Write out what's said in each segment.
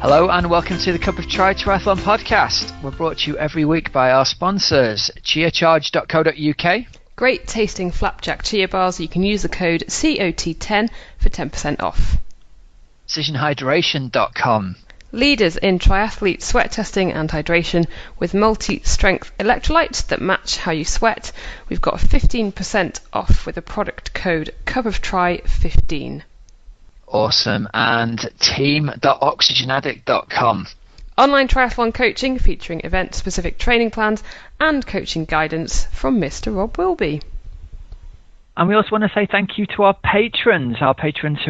Hello and welcome to the Cup of Triathlon podcast. We're brought to you every week by our sponsors, cheercharge.co.uk. Great tasting flapjack chia bars. You can use the code COT10 for 10% off. Decisionhydration.com. Leaders in triathlete sweat testing and hydration with multi-strength electrolytes that match how you sweat. We've got 15% off with a product code CupOfTri15. Awesome. And team.oxygenaddict.com. Online triathlon coaching featuring event-specific training plans and coaching guidance from Mr. Rob Wilby. And we also want to say thank you to our patrons who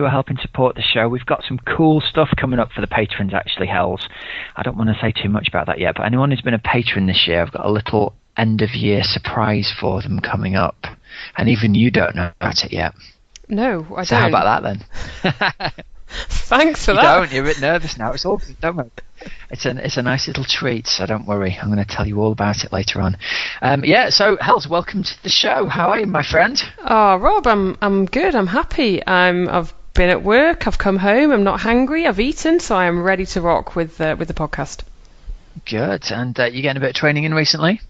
are helping support the show. We've got some cool stuff coming up for the patrons, actually, Hells. I don't want to say too much about that yet, but anyone who's been a patron this year, I've got a little end-of-year surprise for them coming up. And even you don't know about it yet. No, I don't. So how about that then? Thanks for that. You don't. You're a bit nervous now. It's all good. Don't worry. It's a nice little treat, so don't worry. I'm going to tell you all about it later on. So Hells, welcome to the show. How are you, my friend? Oh, Rob, I'm good. I'm happy. I've been at work. I've come home. I'm not hungry. I've eaten, so I am ready to rock with the podcast. Good. And you getting a bit of training in recently?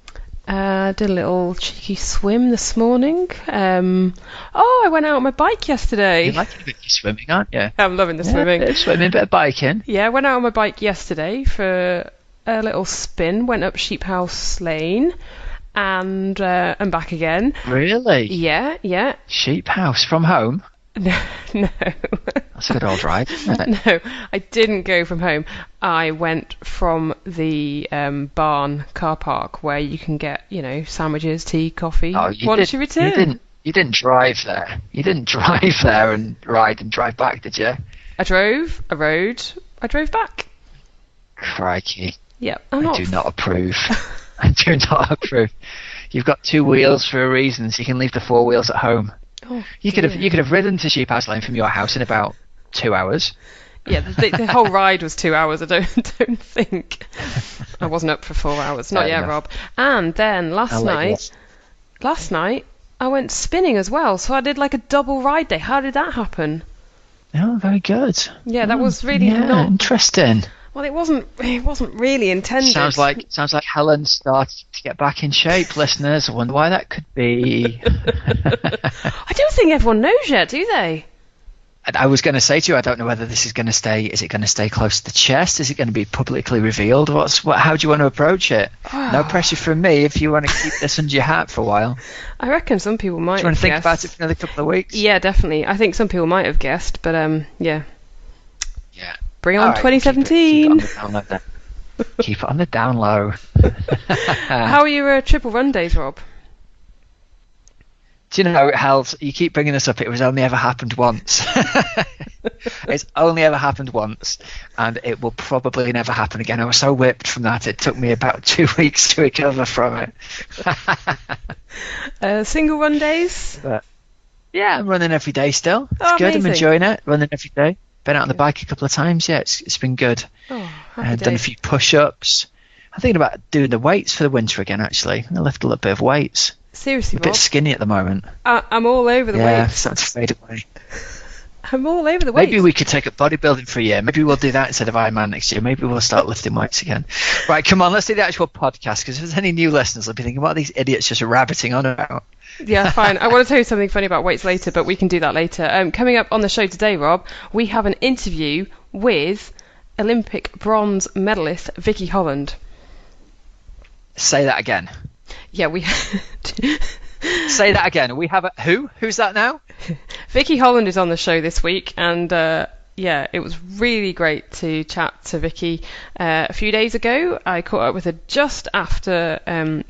Did a little cheeky swim this morning. I went out on my bike yesterday. You like a bit of swimming, aren't you? I'm loving the swimming. Bit of swimming, bit of biking. Yeah, I went out on my bike yesterday for a little spin. Went up Sheep House Lane and back again. Really? Yeah. Sheep House from home? No. That's a good old ride, isn't it? No, I didn't go from home. I went from the barn car park where you can get, sandwiches, tea, coffee once you return. You didn't drive there. You didn't drive there and ride and drive back, did you? I drove, I rode, I drove back. Crikey. Yeah, I do not approve. I do not approve. You've got two wheels for a reason, so you can leave the four wheels at home. Oh, you could have ridden to Sheep House Lane from your house in about 2 hours. Yeah, the whole ride was 2 hours. I don't think I wasn't up for 4 hours. Not yet, Rob. And then last night I went spinning as well. So I did like a double ride day. How did that happen? Oh, very good. Yeah, that was really not interesting. Well, it wasn't really intended. Sounds like Helen started to get back in shape, listeners. I wonder why that could be. I don't think everyone knows yet, do they? I was going to say to you, I don't know whether this is going to stay. Is it going to stay close to the chest? Is it going to be publicly revealed? How do you want to approach it? Oh. No pressure from me if you want to keep this under your hat for a while. I reckon some people might. Do you want to think guessed. about it for another couple of weeks? Yeah, definitely. I think some people might have guessed, but yeah. Yeah. Bring on 2017. Keep it on the down low. How are your triple run days, Rob? Do you know, Hells, you keep bringing this up. It was only ever happened once. It's only ever happened once, and it will probably never happen again. I was so whipped from that. It took me about 2 weeks to recover from it. Single run days? But, yeah, I'm running every day still. It's good. Amazing. I'm enjoying it. Running every day. Been out on the bike a couple of times. Yeah, it's been good. I've done a few push-ups. I'm thinking about doing the weights for the winter again, actually. I lift a little bit of weights. Seriously, I'm a bit skinny at the moment. I'm all over the weights. Yeah, starting to fade away. I'm all over the weights. Maybe we could take up bodybuilding for a year. Maybe we'll do that instead of Ironman next year. Maybe we'll start lifting weights again. Right, come on, let's do the actual podcast, because if there's any new listeners, they'll be thinking, what are these idiots just rabbiting on about? Yeah, fine. I want to tell you something funny about weights later, but we can do that later. Coming up on the show today, Rob, we have an interview with Olympic bronze medalist Vicky Holland. Say that again. Yeah, we... Say that again. We have a... Who? Who's that now? Vicky Holland is on the show this week, and it was really great to chat to Vicky. A few days ago, I caught up with her just after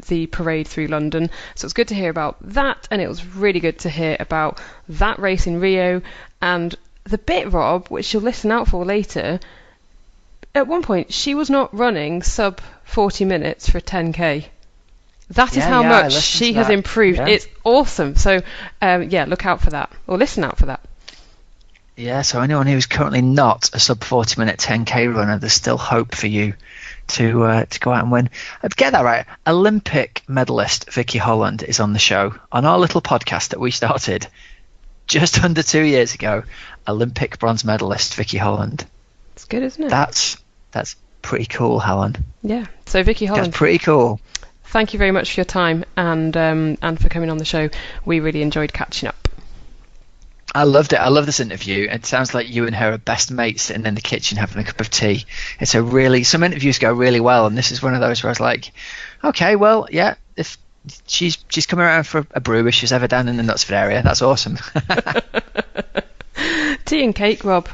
the parade through London, so it's good to hear about that, and it was really good to hear about that race in Rio, and the bit, Rob, which you'll listen out for later. At one point, she was not running sub 40 minutes for 10k. That is how much she has improved. Yeah. It's awesome. So, look out for that, or listen out for that. Yeah, so anyone who's currently not a sub 40-minute 10k runner, there's still hope for you to go out and win. Get that right. Olympic medalist Vicky Holland is on the show on our little podcast that we started just under 2 years ago. Olympic bronze medalist Vicky Holland. It's good, isn't it? That's That's pretty cool, Helen. Yeah. So Vicky Holland, That's pretty cool. thank you very much for your time and for coming on the show. We really enjoyed catching up. I loved it. I love this interview. It sounds like you and her are best mates sitting in the kitchen having a cup of tea. Some interviews go really well, and this is one of those where I was like, okay, well, yeah, if she's coming around for a brew if she's ever down in the Knutsford area, that's awesome. Tea and cake, Rob.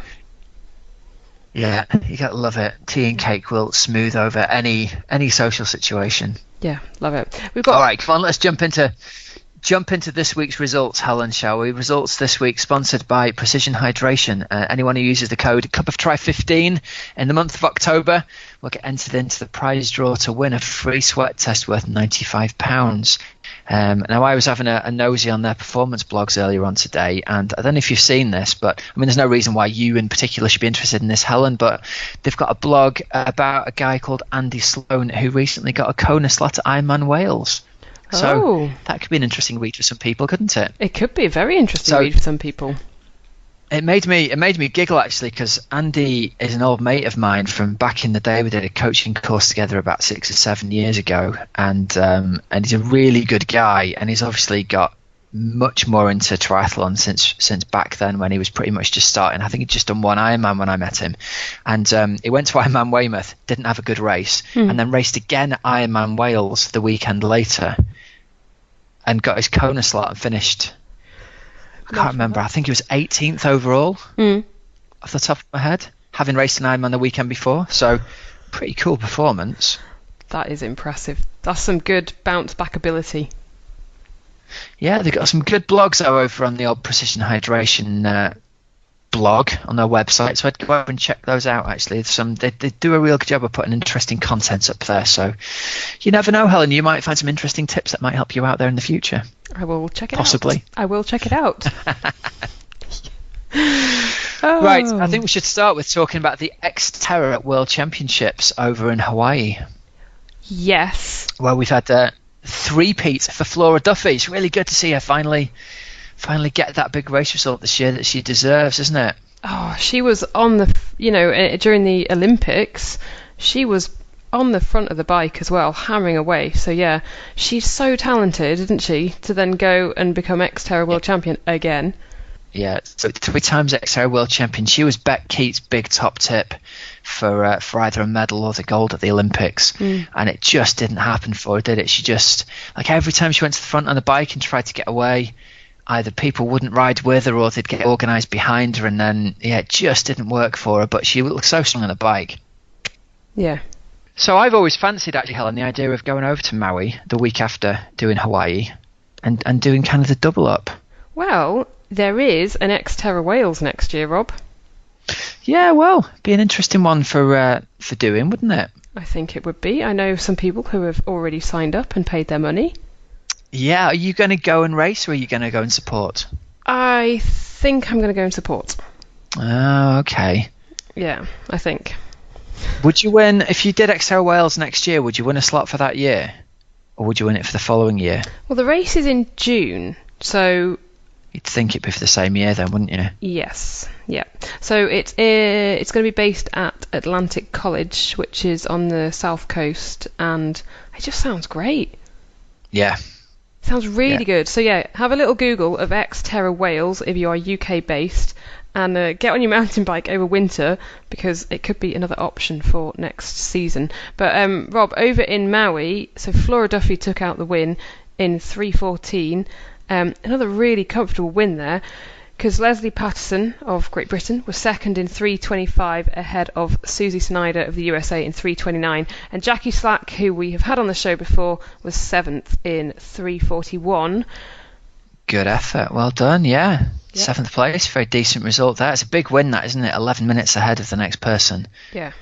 Yeah, you gotta love it. Tea and cake will smooth over any social situation. Yeah, love it. All right, come on, let's jump into this week's results, Helen, shall we? Results this week sponsored by Precision Hydration. Anyone who uses the code CupOfTry15 in the month of October will get entered into the prize draw to win a free sweat test worth £95. Now, I was having a nosy on their performance blogs earlier on today, and I don't know if you've seen this, but I mean, there's no reason why you in particular should be interested in this, Helen, but they've got a blog about a guy called Andy Sloan who recently got a Kona slot at Ironman Wales. So that could be an interesting read for some people, couldn't it? It could be a very interesting read for some people. It made me giggle, actually, because Andy is an old mate of mine from back in the day. We did a coaching course together about 6 or 7 years ago, and he's a really good guy, and he's obviously got much more into triathlon since back then when he was pretty much just starting. I think he'd just done one Ironman when I met him, and he went to Ironman Weymouth, didn't have a good race, and then raced again at Ironman Wales the weekend later, and got his Kona slot and finished. I can't remember. I think he was 18th overall off the top of my head, having raced an Ironman the weekend before. So, pretty cool performance. That is impressive. That's some good bounce back ability. Yeah, they've got some good blogs over on the old Precision Hydration blog on their website, so I'd go over and check those out. Actually, they do a real good job of putting interesting content up there, so you never know, Helen, you might find some interesting tips that might help you out there in the future. I will check it Possibly. out. I will check it out. Right, I think we should start with talking about the Xterra World Championships over in Hawaii. Yes. Well, we've had three-peat for Flora Duffy. It's really good to see her finally get that big race result this year that she deserves, isn't it? Oh, she was on the, during the Olympics, she was on the front of the bike as well, hammering away. So yeah, she's so talented, isn't she, to then go and become Xterra World Champion again. Yeah, so 3 times Xterra World Champion. She was Beck Keats' big top tip for either a medal or the gold at the Olympics, and it just didn't happen for her, did it? She just, like, every time she went to the front on the bike and tried to get away, either people wouldn't ride with her or they'd get organised behind her, and then, it just didn't work for her, but she looked so strong on the bike. Yeah. So I've always fancied, actually, Helen, the idea of going over to Maui the week after doing Hawaii and doing kind of the double up. Well, there is an Xterra Wales next year, Rob. Yeah, well, be an interesting one for doing, wouldn't it? I think it would be. I know some people who have already signed up and paid their money. Yeah, are you going to go and race, or are you going to go and support? I think I'm going to go and support. Oh, okay. Yeah, I think. Would you win, if you did Xterra Wales next year, would you win a slot for that year? Or would you win it for the following year? Well, the race is in June, so... You'd think it'd be for the same year then, wouldn't you? Yes, yeah. So it's going to be based at Atlantic College, which is on the south coast, and it just sounds great. Yeah. Sounds really good. So yeah, have a little Google of Xterra Wales if you are UK based, and get on your mountain bike over winter, because it could be another option for next season. But Rob, over in Maui, so Flora Duffy took out the win in 3:14. Another really comfortable win there, because Leslie Patterson of Great Britain was second in 3:25 ahead of Susie Snyder of the USA in 3:29, and Jackie Slack, who we have had on the show before, was 7th in 3:41. Good effort, well done, yeah. Yep. 7th place, very decent result there. It's a big win, that, isn't it? 11 minutes ahead of the next person. Yeah.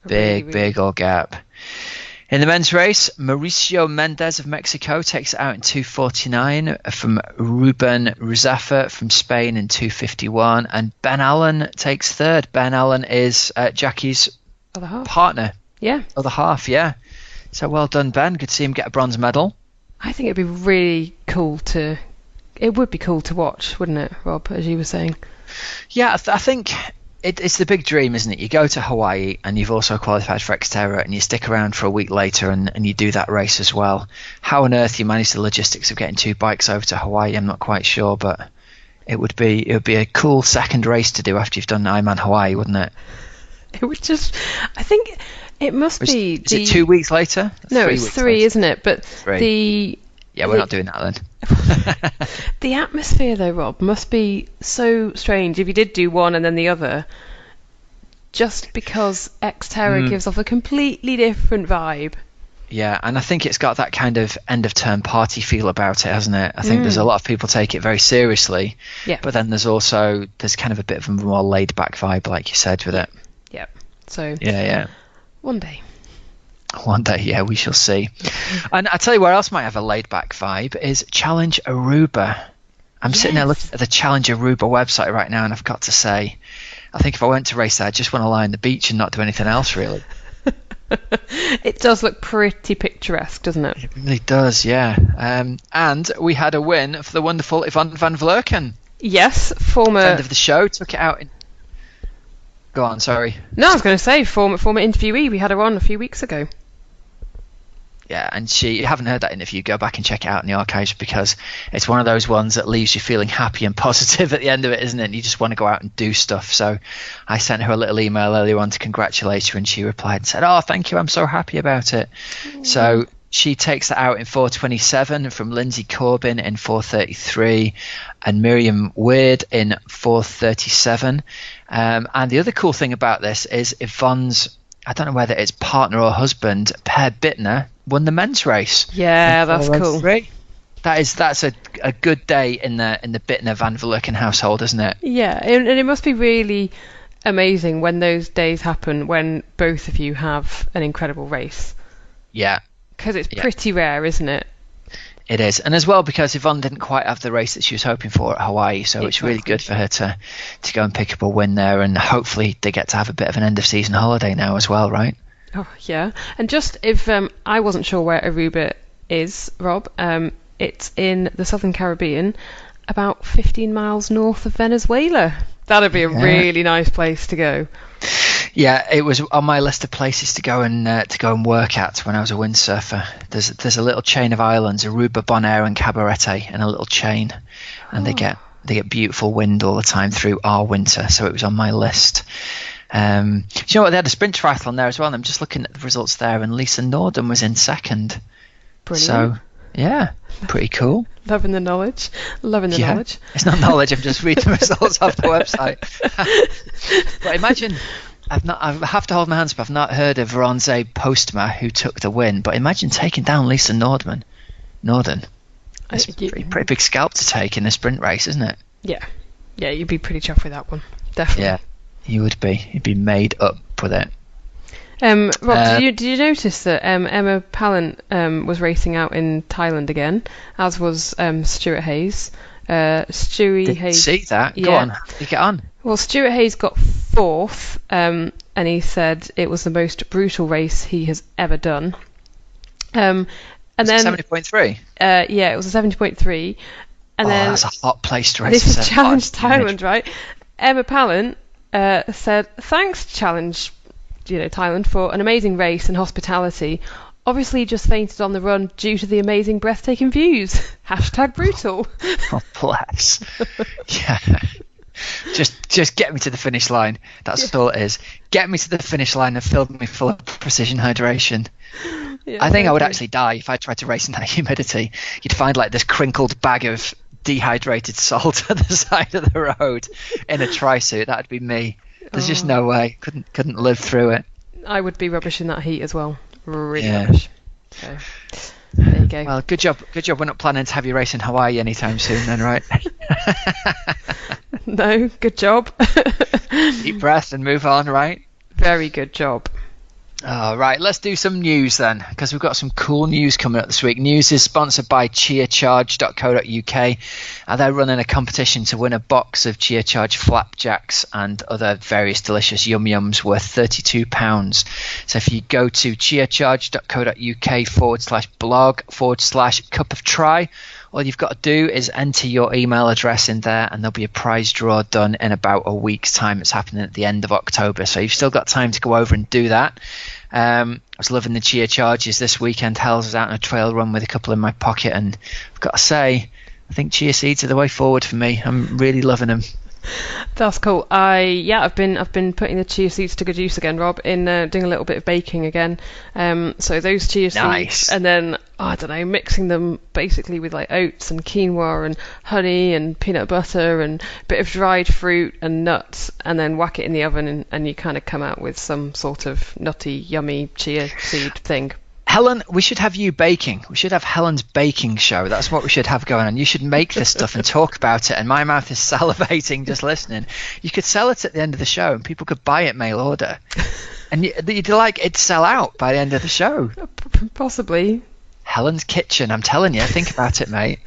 Big old gap. In the men's race, Mauricio Mendez of Mexico takes it out in 2:49 from Ruben Ruzafa from Spain in 2:51, and Ben Allen takes third. Ben Allen is Jackie's partner. Yeah. Other half, yeah. So well done, Ben. Good to see him get a bronze medal. I think it'd be really cool to... It would be cool to watch, wouldn't it, Rob, as you were saying? Yeah, I think It's the big dream, isn't it? You go to Hawaii and you've also qualified for Xterra, and you stick around for a week later and you do that race as well. How on earth you manage the logistics of getting 2 bikes over to Hawaii, I'm not quite sure, but it would be a cool second race to do after you've done Ironman Hawaii, wouldn't it? It would just, I think it must be. Is it 2 weeks later? No, it's 3, later. Isn't it? But 3. We're not doing that then. The atmosphere, though, Rob, must be so strange if you did do one and then the other, just because Xterra gives off a completely different vibe. Yeah, and I think it's got that kind of end-of-term party feel about it, hasn't it? I think there's a lot of people take it very seriously, but then there's kind of a bit of a more laid-back vibe, like you said, with it. Yeah. So. Yeah. One day. One day, yeah, we shall see. And I tell you where else might have a laid-back vibe is Challenge Aruba. I'm sitting there looking at the Challenge Aruba website right now, and I've got to say, I think if I went to race there, I'd just want to lie on the beach and not do anything else, really. It does look pretty picturesque, doesn't it? It really does, yeah. And we had a win for the wonderful Yvonne van Vlerken. Yes, former friend of the show, took it out. Go on, sorry. No, I was going to say former interviewee. We had her on a few weeks ago. Yeah, and you haven't heard that interview, go back and check it out in the archives, because it's one of those ones that leaves you feeling happy and positive at the end of it, isn't it? And you just want to go out and do stuff. So I sent her a little email earlier on to congratulate her, and she replied and said, "Oh, thank you, I'm so happy about it." So she takes that out in 4:27 from Lindsay Corbin in 4:33 and Miriam Weird in 4:37. And the other cool thing about this is Yvonne's, I don't know whether it's partner or husband, Per Bittner, won the men's race. Yeah, that's cool. That's a good day in the Bittner Van Vlerken household, isn't it? Yeah, and it must be really amazing when those days happen, when both of you have an incredible race. Yeah. Because it's pretty rare, isn't it? It is, and as well because Yvonne didn't quite have the race that she was hoping for at Hawaii, so it's really good for her to go and pick up a win there, and hopefully they get to have a bit of an end-of-season holiday now as well, right? Oh, yeah. And just if I wasn't sure where Aruba is, Rob, it's in the Southern Caribbean, about 15 miles north of Venezuela. That'd be a really nice place to go. Yeah, it was on my list of places to go and work at when I was a windsurfer. There's a little chain of islands, Aruba, Bonaire, and Cabarete, in a little chain, and they get beautiful wind all the time through our winter. So it was on my list. Do you know what? They had a sprint triathlon there as well. And I'm just looking at the results there, and Lisa Norden was in second. Brilliant. So yeah, pretty cool. Loving the knowledge. Knowledge. It's not knowledge. I'm just reading the results off the website. But imagine. I have to hold my hands up. I've not heard of Ronze Postma, who took the win, but imagine taking down Lisa Norden. It's a pretty big scalp to take in a sprint race, isn't it? Yeah, you'd be pretty chuffed with that one, definitely. Yeah, you would be. You'd be made up with it. Rob, did you notice that Emma Pallant was racing out in Thailand again, as was Stuart Hayes? Stewie Hayes. See that? Yeah. Go on. You get on. Well, Stuart Hayes got 4th, and he said it was the most brutal race he has ever done. And then 70.3. Yeah, it was a 70.3. And then that's a hot place to race. This is Challenge Thailand, right? Emma Pallant said, "Thanks, Challenge, Thailand, for an amazing race and hospitality. Obviously just fainted on the run due to the amazing breathtaking views. #brutal. Oh, bless. Yeah. Just get me to the finish line. That's all it is. Get me to the finish line and fill me full of precision hydration. Yeah, I think I would actually die if I tried to race in that humidity. You'd find like this crinkled bag of dehydrated salt at the side of the road in a tri-suit. That'd be me. There's just no way. Couldn't live through it. I would be rubbish in that heat as well. Really rubbish. So there you go. Well, good job. We're not planning to have you race in Hawaii anytime soon, then, right? No, good job. Deep breath and move on, right? Very good job. All right, let's do some news then, because we've got some cool news coming up this week. News is sponsored by cheercharge.co.uk, and they're running a competition to win a box of Cheercharge flapjacks and other various delicious yum-yums worth £32. So if you go to cheercharge.co.uk /blog/cup of try, all you've got to do is enter your email address in there, and there'll be a prize draw done in about a week's time. It's happening at the end of October, so you've still got time to go over and do that. I was loving the cheer charges this weekend. Hells was out on a trail run with a couple in my pocket, and I've got to say, I think chia seeds are the way forward for me. I'm really loving them. That's cool. I've been putting the chia seeds to good use again, Rob, in doing a little bit of baking again. So those chia seeds, and then I don't know, mixing them basically with like oats and quinoa and honey and peanut butter and a bit of dried fruit and nuts, and then whack it in the oven, and you kind of come out with some sort of nutty, yummy chia seed thing. Helen, we should have you baking. We should have Helen's baking show. That's what we should have going on. You should make this stuff and talk about it, and my mouth is salivating just listening. You could sell it at the end of the show, and people could buy it mail order. And it'd sell out by the end of the show. Possibly. Helen's Kitchen, I'm telling you. Think about it, mate.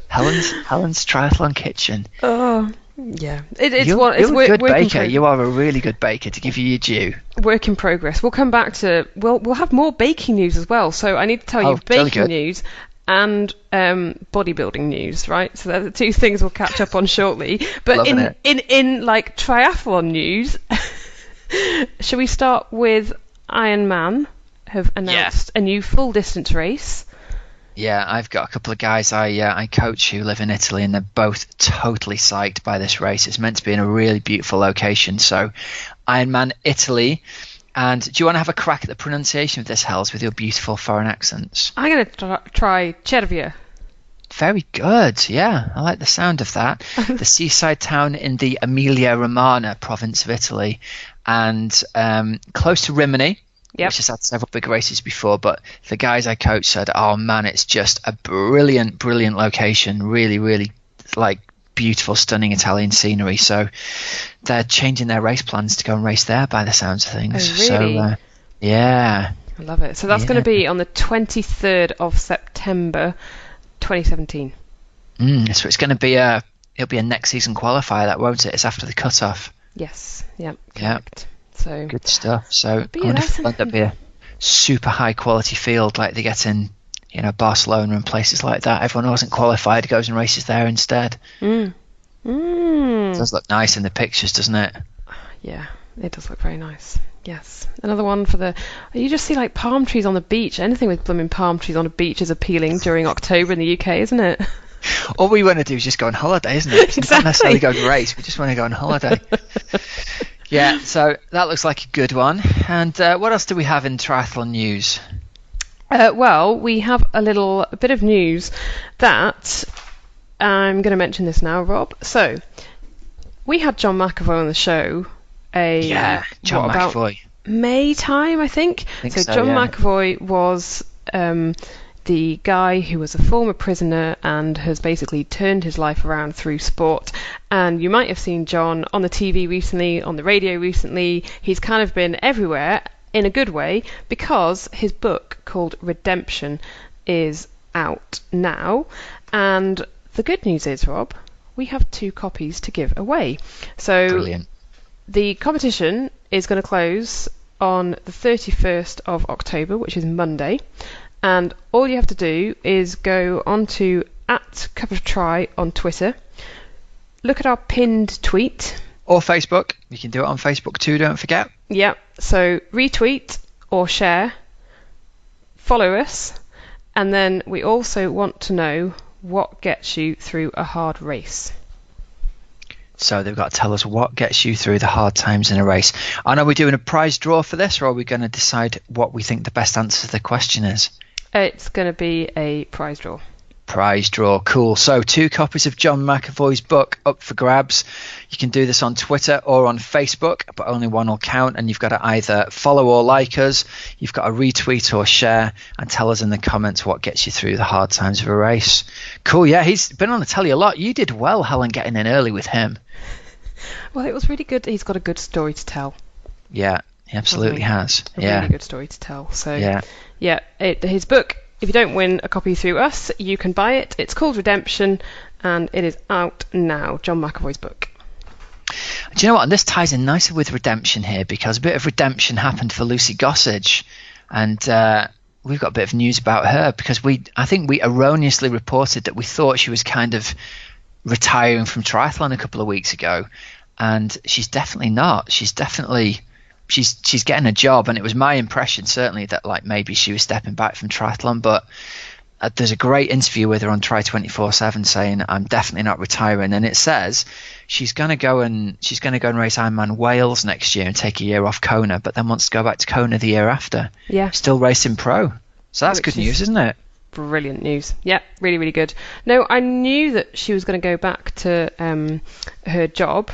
Helen's Triathlon Kitchen. Oh, yeah. You're a good baker. You are a really good baker, to give you your due. Work in progress. We'll come back to... We'll have more baking news as well. So I need to tell you baking news and bodybuilding news, right? So they're the two things we'll catch up on shortly. But in like triathlon news, shall we start with Ironman have announced a new full distance race? Yeah, I've got a couple of guys I coach who live in Italy, and they're both totally psyched by this race. It's meant to be in a really beautiful location. So, Ironman Italy. And do you want to have a crack at the pronunciation of this, Hells, with your beautiful foreign accents? I'm going to try Cervia. Very good. Yeah, I like the sound of that. The seaside town in the Emilia-Romagna province of Italy, and close to Rimini. Yep. Which has had several big races before, but the guys I coach said, oh man, it's just a brilliant location, really, really like beautiful, stunning Italian scenery. So they're changing their race plans to go and race there by the sounds of things. Oh, really? So yeah, I love it. So that's going to be on the 23rd of September 2017. So it's going to be it'll be a next season qualifier, that, won't it? It's after the cutoff. Yes. Yep. Correct. So good stuff. So I wonder if that'll be a super high quality field like they get in, Barcelona and places like that. Everyone who wasn't qualified goes and races there instead. It does look nice in the pictures, doesn't it? Yeah, it does look very nice. Yes. Another one for you just see like palm trees on the beach. Anything with blooming palm trees on a beach is appealing during October in the UK, isn't it? All we want to do is just go on holiday, isn't it? Exactly. Not necessarily go to race. We just want to go on holiday. Yeah, so that looks like a good one. And what else do we have in triathlon news? Well, we have a bit of news that I'm going to mention this now, Rob. So we had John McAvoy on the show. John McAvoy. May time, I think. So John McAvoy was the guy who was a former prisoner and has basically turned his life around through sport. And you might have seen John on the TV recently, on the radio recently. He's kind of been everywhere in a good way because his book called Redemption is out now. And the good news is, Rob, we have 2 copies to give away. So brilliant. The competition is going to close on the 31st of October, which is Monday. And all you have to do is go onto @CupOfTri on Twitter, look at our pinned tweet. Or Facebook. You can do it on Facebook too, don't forget. Yep. So retweet or share, follow us, and then we also want to know what gets you through a hard race. So they've got to tell us what gets you through the hard times in a race. And are we doing a prize draw for this, or are we going to decide what we think the best answer to the question is? It's going to be a prize draw. Prize draw, cool. So 2 copies of John McAvoy's book up for grabs. You can do this on Twitter or on Facebook, but only one will count, and you've got to either follow or like us, you've got to retweet or share, and tell us in the comments what gets you through the hard times of a race. Cool. Yeah, he's been on the telly a lot. You did well, Helen, getting in early with him. Well, it was really good. He's got a good story to tell. Yeah, he absolutely has. A really good story to tell. So his book, if you don't win a copy through us, you can buy it. It's called Redemption, and it is out now. John McAvoy's book. Do you know what? And this ties in nicely with redemption here, because a bit of redemption happened for Lucy Gossage, and we've got a bit of news about her, because I think we erroneously reported that we thought she was kind of retiring from triathlon a couple of weeks ago, and she's definitely not. She's getting a job, and it was my impression certainly that like maybe she was stepping back from triathlon, but there's a great interview with her on Tri 24/7 saying I'm definitely not retiring, and it says she's going to go and race Ironman Wales next year and take a year off Kona, but then wants to go back to Kona the year after. Yeah, still racing pro. So that's good news, isn't it? Brilliant news. Yeah, really, really good. No, I knew that she was going to go back to her job,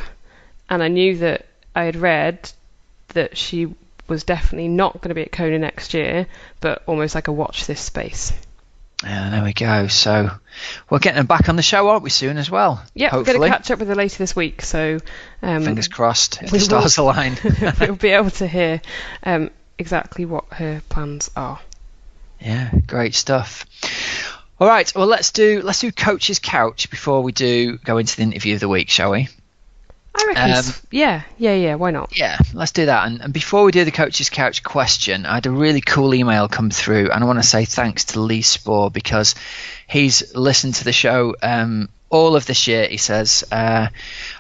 and I knew that I had read that she was definitely not going to be at Kona next year, but almost like a watch this space. Yeah, there we go. So we're getting her back on the show, aren't we, soon as well? Yeah, we're going to catch up with her later this week. So fingers crossed, if the stars align. We'll be able to hear exactly what her plans are. Yeah, great stuff. All right, well, let's do Coach's Couch before we go into the interview of the week, shall we? I reckon. Yeah. Why not? Yeah, let's do that. And before we do the Coach's Couch question, I had a really cool email come through, and I want to say thanks to Lee Spohr, because he's listened to the show all of this year. He says, I've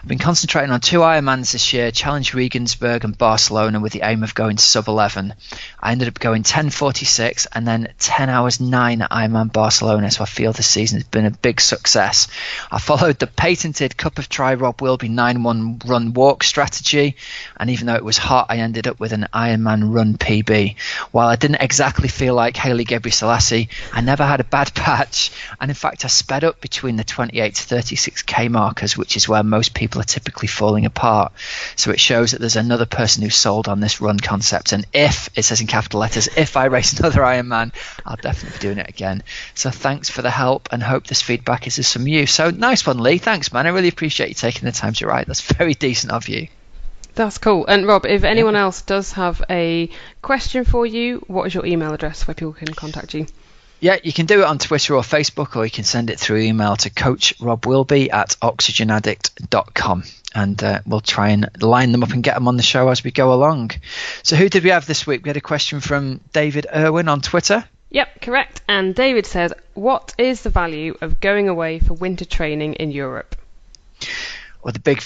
been concentrating on 2 Ironmans this year, Challenge Regensburg and Barcelona, with the aim of going sub 11. I ended up going 10:46 and then 10 hours 9 at Ironman Barcelona, so I feel this season has been a big success. I followed the patented Cup of Tri Rob Wilby 9-1 run walk strategy, and even though it was hot, I ended up with an Ironman run PB. While I didn't exactly feel like Haile Gebrselassie, I never had a bad patch, and in fact I sped up between the 28 to 36k markers, which is where most people are typically falling apart. So it shows that there's another person who's sold on this run concept, and if, it says in capital letters, if I race another Ironman, I'll definitely be doing it again. So thanks for the help, and hope this feedback is of some use. So nice one, Lee. Thanks, man. I really appreciate you taking the time to write. That's very decent of you. That's cool. And Rob, if anyone else does have a question for you, what is your email address where people can contact you? Yeah, you can do it on Twitter or Facebook, or you can send it through email to coachrobwilby@oxygenaddict.com, and we'll try and line them up and get them on the show as we go along. So who did we have this week? We had a question from David Irwin on Twitter. Yep, correct. And David says, what is the value of going away for winter training in Europe? Well, the big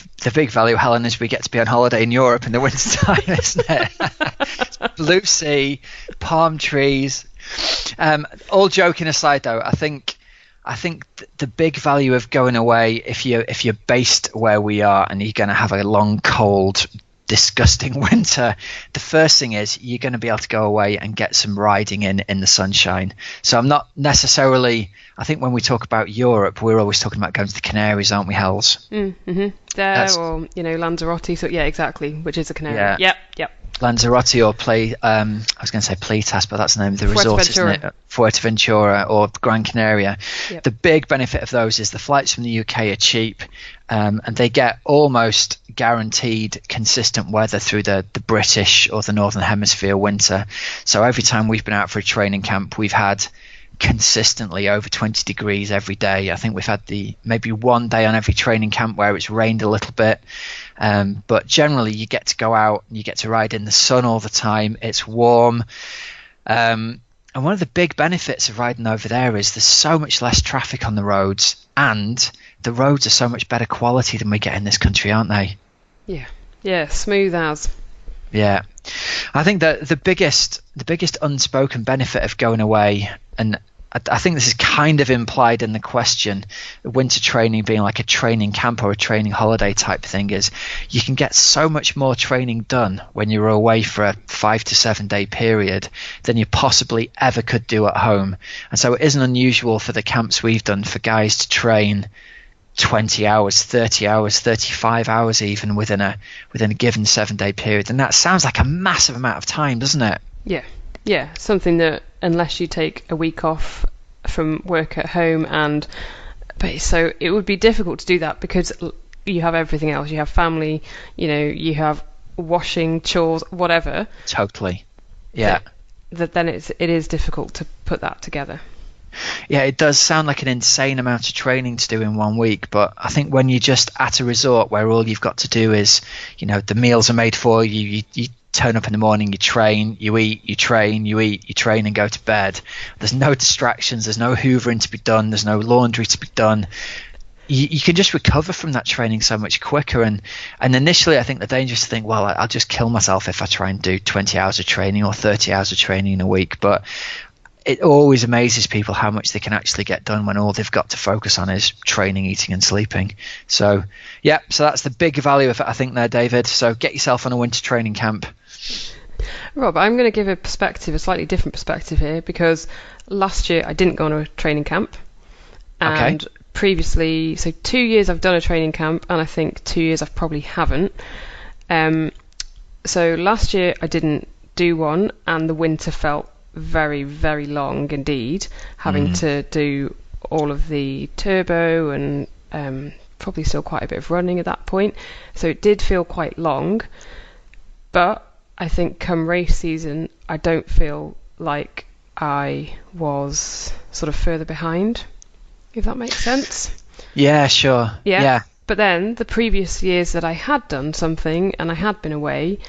value, Helen, is we get to be on holiday in Europe in the winter time, isn't it? Blue sea, palm trees. All joking aside, though, I think the big value of going away, if you're based where we are and you're going to have a long, cold, disgusting winter, the first thing is you're going to be able to go away and get some riding in the sunshine. So I'm not necessarily, I think when we talk about Europe, we're always talking about going to the Canaries, aren't we, Hels? Mm-hmm. Or Lanzarote. So yeah, exactly, which is a Canary. Yeah. Yep. Lanzarote or I was going to say Playtas, but that's the name of the resort, isn't it? Fuerteventura or Gran Canaria. Yep. The big benefit of those is the flights from the UK are cheap, and they get almost guaranteed consistent weather through the British or the Northern Hemisphere winter. So every time we've been out for a training camp, we've had consistently over 20 degrees every day. I think we've had maybe one day on every training camp where it's rained a little bit, but generally you get to go out and you get to ride in the sun all the time. It's warm, and one of the big benefits of riding over there is there's so much less traffic on the roads, and the roads are so much better quality than we get in this country, aren't they? Yeah, smooth as. Yeah, I think that the biggest unspoken benefit of going away, and I think this is kind of implied in the question, winter training being like a training camp or a training holiday type thing, is you can get so much more training done when you're away for a 5 to 7 day period than you possibly ever could do at home. And so it isn't unusual for the camps we've done for guys to train 20 hours, 30 hours, 35 hours even within a given 7 day period. And that sounds like a massive amount of time, doesn't it? Yeah, something that unless you take a week off from work at home, so it would be difficult to do that because you have everything else. You have family, you have washing, chores, whatever. Totally. Yeah. Then it is difficult to put that together. Yeah, it does sound like an insane amount of training to do in 1 week, but I think when you're just at a resort where all you've got to do is, the meals are made for you, you turn up in the morning, you train, you eat, you train, you eat, you train, and go to bed. There's no distractions, there's no hoovering to be done, there's no laundry to be done. You can just recover from that training so much quicker. And initially, I think the danger is to think, well, I'll just kill myself if I try and do 20 hours of training or 30 hours of training in a week. But it always amazes people how much they can actually get done when all they've got to focus on is training, eating, and sleeping. So, yeah, so that's the big value of it, I think, there, David. So get yourself on a winter training camp. Rob, I'm going to give a slightly different perspective here, because last year I didn't go on a training camp. And previously, so 2 years I've done a training camp, and I think 2 years I probably haven't. So last year I didn't do one, and the winter felt very, very long indeed, having to do all of the turbo and probably still quite a bit of running at that point. So it did feel quite long, but I think come race season, I don't feel like I was sort of further behind, if that makes sense. Yeah, sure. Yeah. But then the previous years that I had done something and I had been away,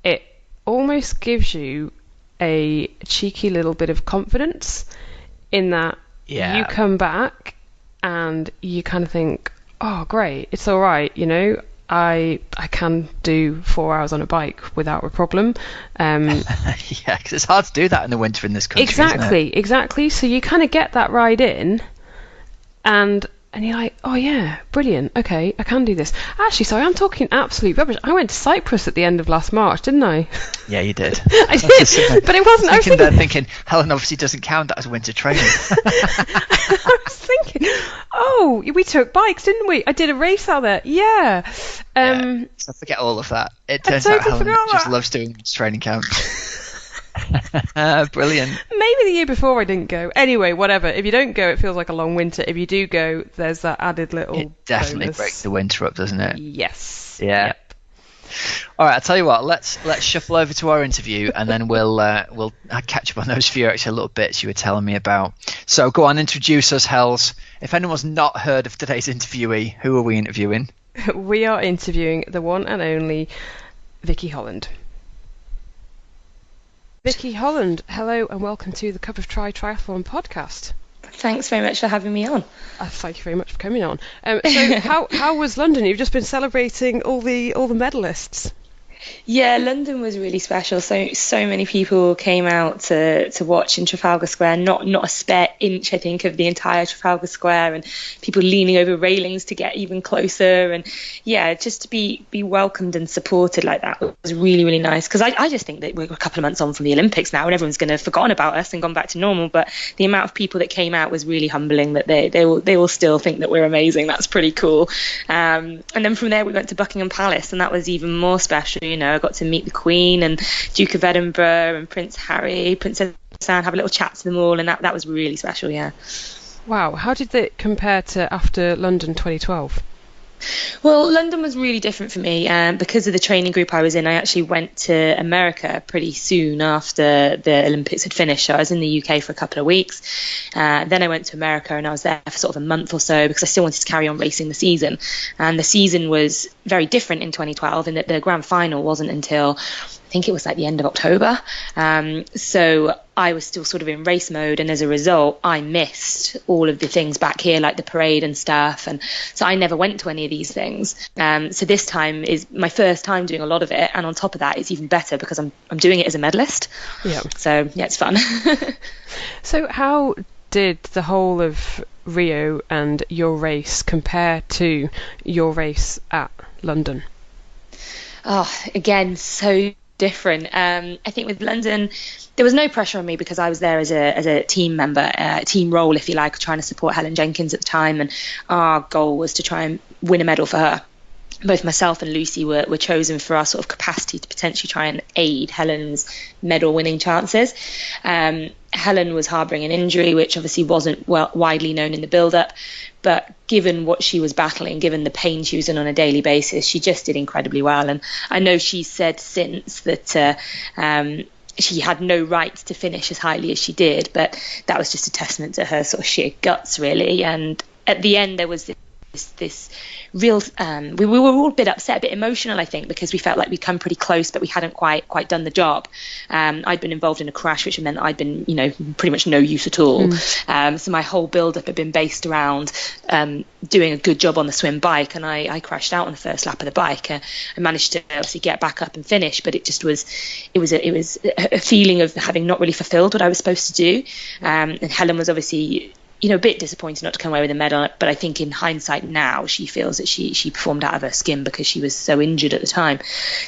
it almost gives you a cheeky little bit of confidence in that you come back and you kind of think, oh, great, it's all right, I can do 4 hours on a bike without a problem. Yeah, because it's hard to do that in the winter in this country. Exactly. So you kind of get that ride in, and you're like, oh yeah, brilliant. Okay, I can do this. Actually, sorry, I'm talking absolute rubbish. I went to Cyprus at the end of last March, didn't I? Yeah, you did. I did, but it wasn't. I was thinking, Helen obviously doesn't count that as winter training. I was thinking, oh, we took bikes, didn't we? I did a race out there. Yeah. So forget all of that. It turns out Helen just loves doing training camps. Brilliant. Maybe the year before I didn't go. Anyway, whatever. If you don't go, it feels like a long winter. If you do go, there's that added little It definitely bonus. breaks the winter up, doesn't it? Yes. Yeah. Yep. All right, I'll tell you what. Let's shuffle over to our interview, and then we'll catch up on those few extra little bits you were telling me about. So go on, introduce us, Hells. If anyone's not heard of today's interviewee, who are we interviewing? We are interviewing the one and only Vicky Holland. Vicky Holland, hello and welcome to the Cup of Triathlon podcast. Thanks very much for having me on. Thank you very much for coming on. So how was London? You've just been celebrating all the medalists. Yeah, London was really special. So many people came out to watch in Trafalgar Square. Not a spare inch, I think, of the entire Trafalgar Square, and people leaning over railings to get even closer. And yeah, just to be welcomed and supported like that was really, really nice. Because I just think that we're a couple of months on from the Olympics now, and everyone's going to have forgotten about us and gone back to normal. But the amount of people that came out was really humbling. That they will still think that we're amazing. That's pretty cool. And then from there we went to Buckingham Palace, and that was even more special. I got to meet the Queen and Duke of Edinburgh and Prince Harry, Princess Anne, have a little chat to them all, and that was really special, yeah. Wow, how did it compare to after London 2012? Well, London was really different for me. Because of the training group I was in, I actually went to America pretty soon after the Olympics had finished. So I was in the UK for a couple of weeks. Then I went to America and I was there for sort of a month or so because I still wanted to carry on racing the season. And the season was very different in 2012 in that the grand final wasn't until, I think it was like the end of October. So I was still sort of in race mode, and as a result I missed all of the things back here like the parade and stuff, and so I never went to any of these things. So this time is my first time doing a lot of it, and on top of that it's even better because I'm doing it as a medalist. Yeah. So yeah, it's fun. So how did the whole of Rio and your race compare to your race at London? Oh, again, so different. I think with London there was no pressure on me because I was there as a team member, team role if you like, trying to support Helen Jenkins at the time, and our goal was to try and win a medal for her. Both myself and Lucy were chosen for our sort of capacity to potentially try and aid Helen's medal winning chances. Helen was harbouring an injury which obviously wasn't widely known in the build-up, but given what she was battling, given the pain she was in on a daily basis, she just did incredibly well. And I know she's said since that she had no right to finish as highly as she did, but that was just a testament to her sort of sheer guts, really. And at the end there was this we were all a bit upset, a bit emotional, I think, because we felt like we'd come pretty close, but we hadn't quite done the job. I'd been involved in a crash, which meant I'd been, pretty much no use at all. So my whole build-up had been based around doing a good job on the swim bike, and I crashed out on the first lap of the bike. I managed to obviously get back up and finish, but it was a feeling of having not really fulfilled what I was supposed to do. And Helen was obviously a bit disappointed not to come away with a medal, but I think in hindsight now she feels that she performed out of her skin because she was so injured at the time.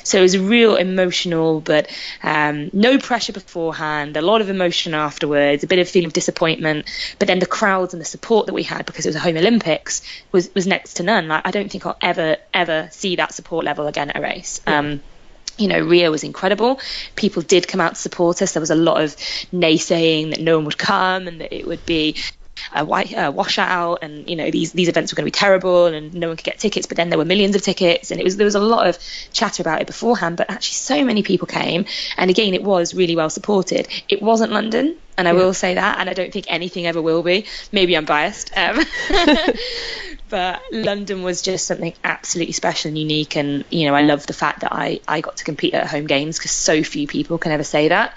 So it was a real emotional, but no pressure beforehand, a lot of emotion afterwards, a bit of feeling of disappointment, but then the crowds and the support that we had because it was a home Olympics was next to none. I don't think I'll ever see that support level again at a race. Rio was incredible. People did come out to support us. There was a lot of naysaying that no one would come and that it would be a washout, and these events were going to be terrible and no one could get tickets, but then there were millions of tickets, and there was a lot of chatter about it beforehand, but actually so many people came, and again it was really well supported. It wasn't London, and I will say that, and I don't think anything ever will be. Maybe I'm biased, but London was just something absolutely special and unique, and I love the fact that I got to compete at home games because so few people can ever say that.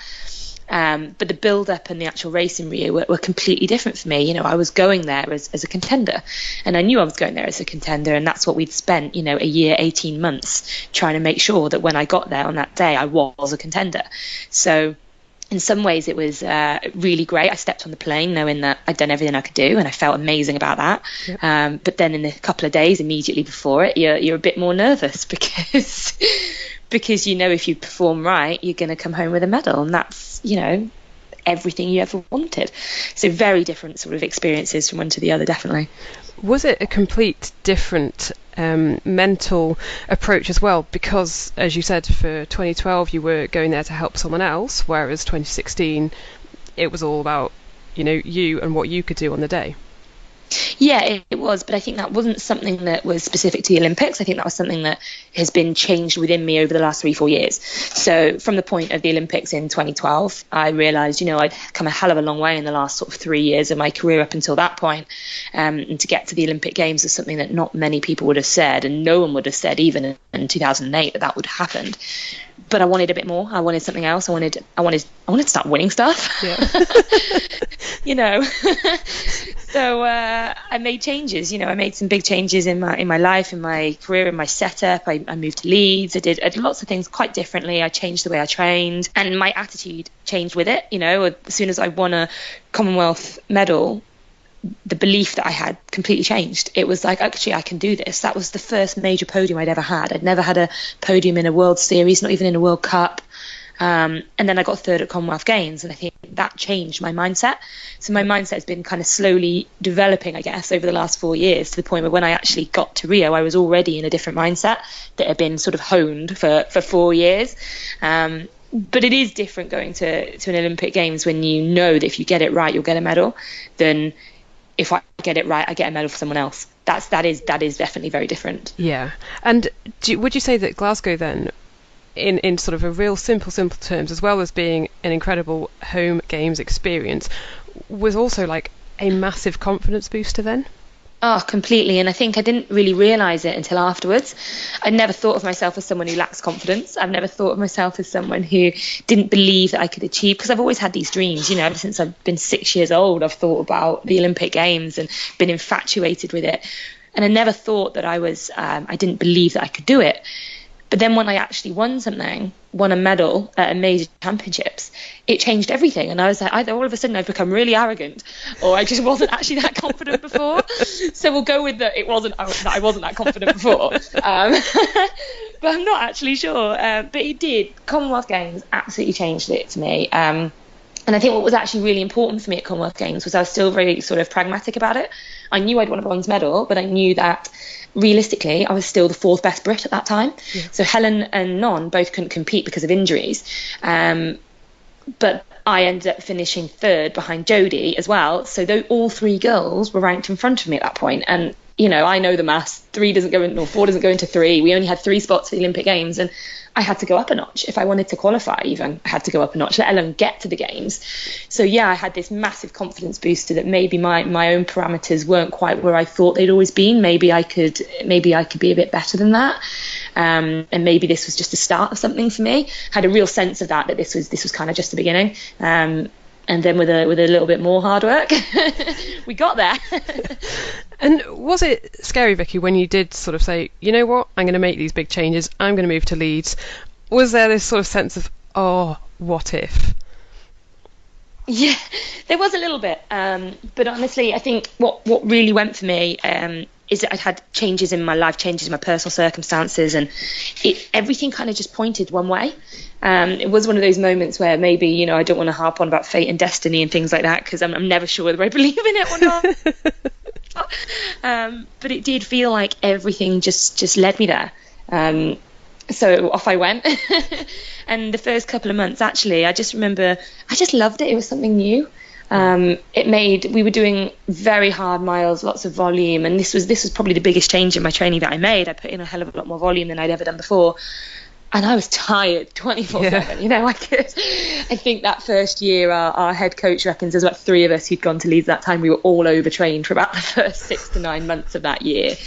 But the build-up and the actual race in Rio were completely different for me. I was going there as a contender, and I knew I was going there as a contender, and that's what we'd spent, a year, 18 months trying to make sure that when I got there on that day, I was a contender. So in some ways it was really great. I stepped on the plane knowing that I'd done everything I could do, and I felt amazing about that. Yep. But then in a couple of days immediately before it, you're a bit more nervous because if you perform right, you're going to come home with a medal, and that's everything you ever wanted. So very different sort of experiences from one to the other, definitely. Was it a complete different mental approach as well? Because, as you said, for 2012 you were going there to help someone else, whereas 2016 it was all about you and what you could do on the day. Yeah, it was, but I think that wasn't something that was specific to the Olympics. I think that was something that has been changed within me over the last 3-4 years. So from the point of the Olympics in 2012, I realised, I'd come a hell of a long way in the last sort of 3 years of my career up until that point. And to get to the Olympic Games is something that not many people would have said, and no one would have said even in 2008 that would have happened. But I wanted a bit more. I wanted something else. I wanted to start winning stuff. Yeah. So I made changes. I made some big changes in my life, in my career, in my setup. I moved to Leeds. I did lots of things quite differently. I changed the way I trained, and my attitude changed with it. As soon as I won a Commonwealth medal, the belief that I had completely changed. It was like, actually, I can do this. That was the first major podium I'd ever had. I'd never had a podium in a World Series, not even in a World Cup. And then I got third at Commonwealth Games, and I think that changed my mindset. So my mindset has been kind of slowly developing, I guess, over the last 4 years, to the point where when I actually got to Rio, I was already in a different mindset that had been sort of honed for 4 years. But it is different going to an Olympic Games when you know that if you get it right, you'll get a medal, than if I get it right, I get a medal for someone else. That is definitely very different. Yeah. And would you say that Glasgow then, in sort of a real simple terms, as well as being an incredible home games experience, was also like a massive confidence booster then? Oh, completely. And I think I didn't really realise it until afterwards. I never thought of myself as someone who lacks confidence. I've never thought of myself as someone who didn't believe that I could achieve, because I've always had these dreams. Ever since I've been 6 years old, I've thought about the Olympic Games and been infatuated with it. And I never thought that I didn't believe that I could do it. But then when I actually won a medal at a major championships, it changed everything. And I was like, either all of a sudden I've become really arrogant, or I just wasn't actually that confident before. So we'll go with that I wasn't that confident before. But I'm not actually sure. But it did. Commonwealth Games absolutely changed it for me. And I think what was actually really important for me at Commonwealth Games was I was still very sort of pragmatic about it. I knew I'd won a bronze medal, but I knew that realistically, I was still the 4th best Brit at that time. Yeah. So Helen and Non both couldn't compete because of injuries. But I ended up finishing 3rd behind Jodie as well. So all 3 girls were ranked in front of me at that point. And, I know the maths. 3 doesn't go in, or 4 doesn't go into 3. We only had 3 spots for the Olympic Games. And I had to go up a notch. If I wanted to qualify even, I had to go up a notch, let alone get to the games. So yeah, I had this massive confidence booster that maybe my own parameters weren't quite where I thought they'd always been. Maybe I could be a bit better than that. And maybe this was just the start of something for me. I had a real sense of that this was kind of just the beginning. And then with a little bit more hard work, we got there. And was it scary, Vicky, when you did sort of say, you know what, I'm going to make these big changes, I'm going to move to Leeds? Was there this sort of sense of, oh, what if? Yeah, there was a little bit. But honestly, I think what really went for me is that I'd had changes in my life, changes in my personal circumstances, and everything kind of just pointed one way. It was one of those moments where maybe, you know, I don't want to harp on about fate and destiny and things like that, because I'm never sure whether I believe in it or not. But it did feel like everything just led me there. So off I went. And the first couple of months, actually, I just remember I just loved it. It was something new. We were doing very hard miles, lots of volume, and this was probably the biggest change in my training that I made. I put in a hell of a lot more volume than I'd ever done before, and I was tired 24/7. You know, I think that first year our head coach reckons there's about 3 of us who'd gone to Leeds that time. We were all overtrained for about the first 6 to 9 months of that year,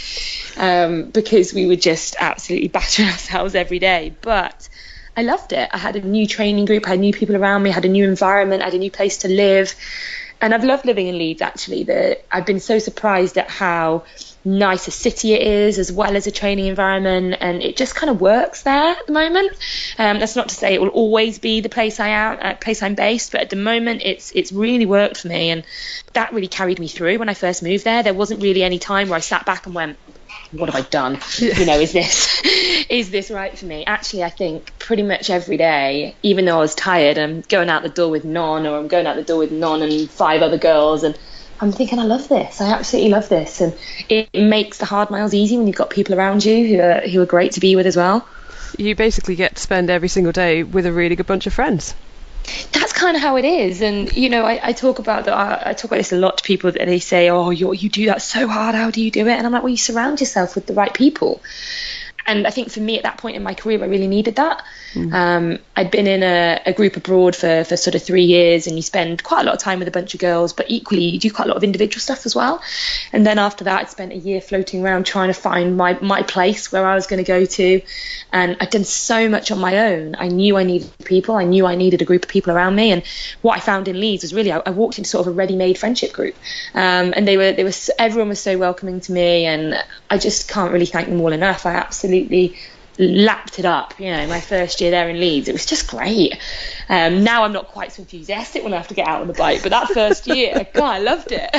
because we were just absolutely battering ourselves every day. But I loved it. I had a new training group, I had new people around me, I had a new environment, I had a new place to live. And I've loved living in Leeds, actually. I've been so surprised at how nice a city it is, as well as a training environment, and it just kind of works there at the moment. That's not to say it will always be the place I'm based, but at the moment it's really worked for me, and that really carried me through. When I first moved there wasn't really any time where I sat back and went, what have I done? You know, is this right for me? Actually, I think pretty much every day, even though I was tired, I'm going out the door with Non and 5 other girls, and I'm thinking, I love this. I absolutely love this. And it makes the hard miles easy when you've got people around you who are great to be with as well. You basically get to spend every single day with a really good bunch of friends. That's kind of how it is. And, you know, I talk about this a lot to people, that they say, oh, you do that so hard, how do you do it? And I'm like, well, you surround yourself with the right people. And I think for me at that point in my career, I really needed that. I'd been in a group abroad for sort of 3 years, and you spend quite a lot of time with a bunch of girls, but equally you do quite a lot of individual stuff as well. And then after that, I'd spent a year floating around trying to find my place where I was going to go to. And I'd done so much on my own. I knew I needed people. I knew I needed a group of people around me. And what I found in Leeds was really, I walked into sort of a ready-made friendship group. And everyone was so welcoming to me, and I just can't really thank them all enough. I absolutely lapped it up. You know, my first year there in Leeds, it was just great. Now I'm not quite so enthusiastic when I have to get out on the bike, but that first year, God, I loved it.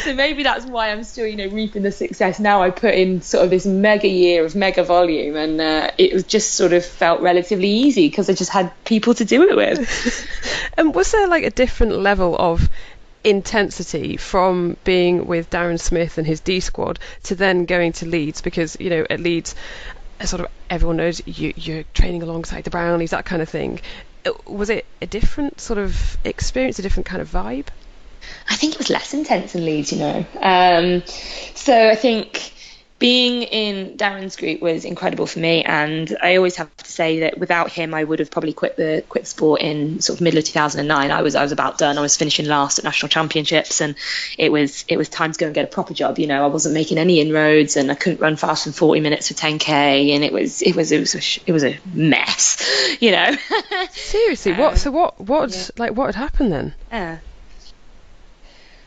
So maybe that's why I'm still, you know, reaping the success now. I put in sort of this mega year of mega volume, and it was just sort of felt relatively easy because I just had people to do it with. And was there like a different level of intensity from being with Darren Smith and his D squad to then going to Leeds? Because, you know, at Leeds, sort of everyone knows you're training alongside the Brownies, that kind of thing. Was it a different sort of experience, a different kind of vibe? I think it was less intense in Leeds, you know. So I think being in Darren's group was incredible for me, and I always have to say that without him I would have probably quit the sport in sort of middle of 2009. I was about done. I was finishing last at national championships, and it was time to go and get a proper job. You know, I wasn't making any inroads, and I couldn't run faster than 40 minutes for 10k, and it was a mess, you know. Seriously, what had happened then? Yeah.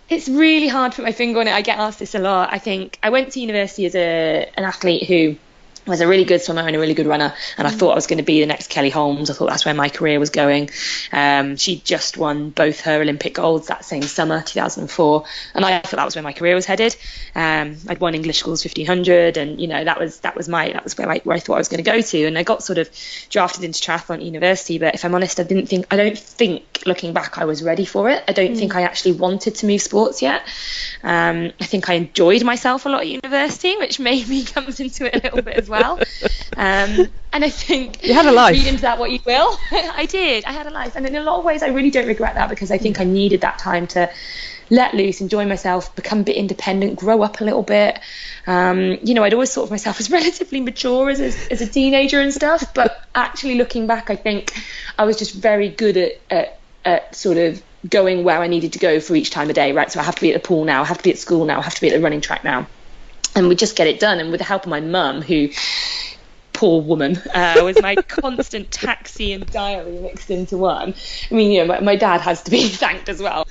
It's really hard to put my finger on it. I get asked this a lot. I think I went to university as an athlete who was a really good swimmer and a really good runner, and I thought I was going to be the next Kelly Holmes. I thought that's where my career was going. She just won both her Olympic golds that same summer, 2004, and I thought that was where my career was headed. I'd won English schools 1500, and you know that was where I thought I was going to go to. And I got sort of drafted into triathlon at university, but if I'm honest, I don't think looking back I was ready for it. I don't think I actually wanted to move sports yet. I think I enjoyed myself a lot at university, which maybe comes into it a little bit as well. And I think you had a life. Read into that what you will. I did. I had a life, and in a lot of ways I really don't regret that, because I think I needed that time to let loose, enjoy myself, become a bit independent, grow up a little bit. I'd always thought of myself as relatively mature as a teenager and stuff, but actually looking back, I think I was just very good at sort of going where I needed to go for each time of day, right? So I have to be at the pool now, I have to be at school now, I have to be at the running track now. And we just get it done. And with the help of my mum, who, poor woman, was my constant taxi and diary mixed into one. I mean, my dad has to be thanked as well.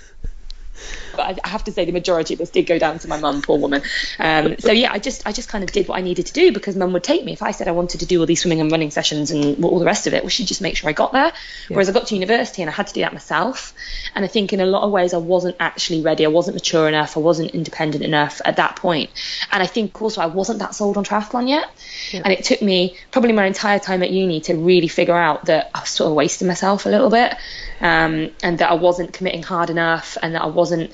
But I have to say the majority of this did go down to my mum, poor woman. So yeah, I just kind of did what I needed to do, because mum would take me. If I said I wanted to do all these swimming and running sessions and all the rest of it, well, she'd just make sure I got there. Yeah. Whereas I got to university and I had to do that myself. And I think in a lot of ways I wasn't actually ready. I wasn't mature enough. I wasn't independent enough at that point. And I think also I wasn't that sold on triathlon yet. Yeah. And it took me probably my entire time at uni to really figure out that I was sort of wasting myself a little bit, and that I wasn't committing hard enough, and that I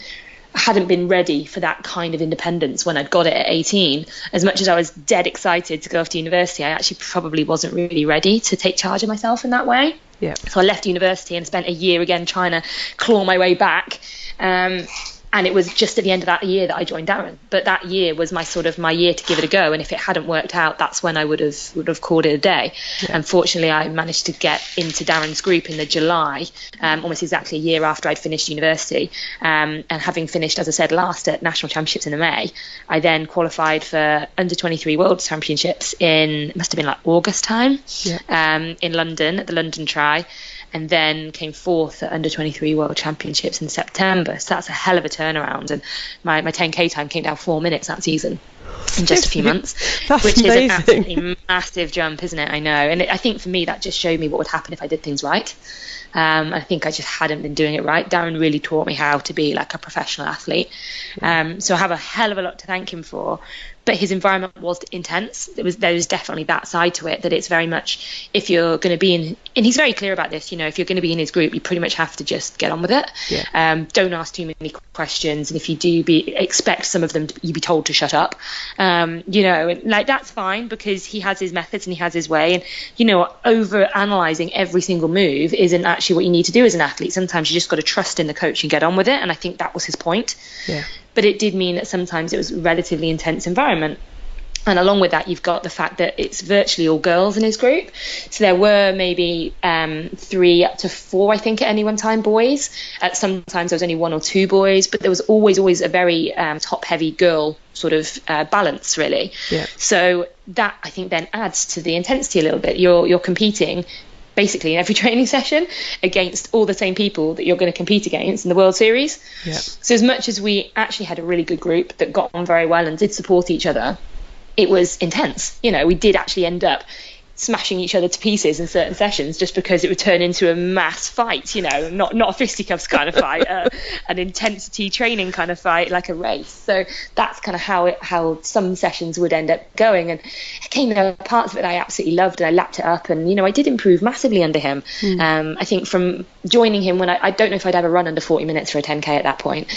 hadn't been ready for that kind of independence when I'd got it at 18. As much as I was dead excited to go off to university, I actually probably wasn't really ready to take charge of myself in that way. Yeah. So I left university and spent a year again trying to claw my way back. And it was just at the end of that year that I joined Darren. But that year was my year to give it a go. And if it hadn't worked out, that's when I would have called it a day. Yeah. Unfortunately, I managed to get into Darren's group in the July, almost exactly a year after I'd finished university. And having finished, as I said, last at National Championships in the May, I then qualified for Under 23 World Championships must have been like August time, in London at the London Tri. And then came fourth at Under 23 World Championships in September. So that's a hell of a turnaround. And my 10K time came down 4 minutes that season in just a few months, which amazing. Is an absolutely massive jump, isn't it? I know. And I think for me, that just showed me what would happen if I did things right. I think I just hadn't been doing it right. Darren really taught me how to be like a professional athlete. So I have a hell of a lot to thank him for. But his environment was intense. There was definitely that side to it, that it's very much, if you're going to be in, and he's very clear about this, if you're going to be in his group, you pretty much have to just get on with it. Yeah. Don't ask too many questions. And if you do expect some of them, you be told to shut up. And like that's fine, because he has his methods and he has his way. And, over analysing every single move isn't actually what you need to do as an athlete. Sometimes you just got to trust in the coach and get on with it. And I think that was his point. Yeah. But it did mean that sometimes it was a relatively intense environment. And along with that, you've got the fact that it's virtually all girls in his group. So there were maybe 3 up to 4, I think, at any one time, boys. Sometimes there was only 1 or 2 boys, but there was always a very top-heavy girl sort of balance, really. Yeah. So that, I think, then adds to the intensity a little bit. You're competing basically in every training session against all the same people that you're going to compete against in the World Series. Yeah. So as much as we actually had a really good group that got on very well and did support each other, it was intense. We did actually end up smashing each other to pieces in certain sessions just because it would turn into a mass fight, not a fisticuffs kind of fight, an intensity training kind of fight, like a race. So that's kind of how some sessions would end up going. And again, parts of it I absolutely loved, and I lapped it up, and I did improve massively under him. I think from joining him when I don't know if I'd ever run under 40 minutes for a 10K at that point.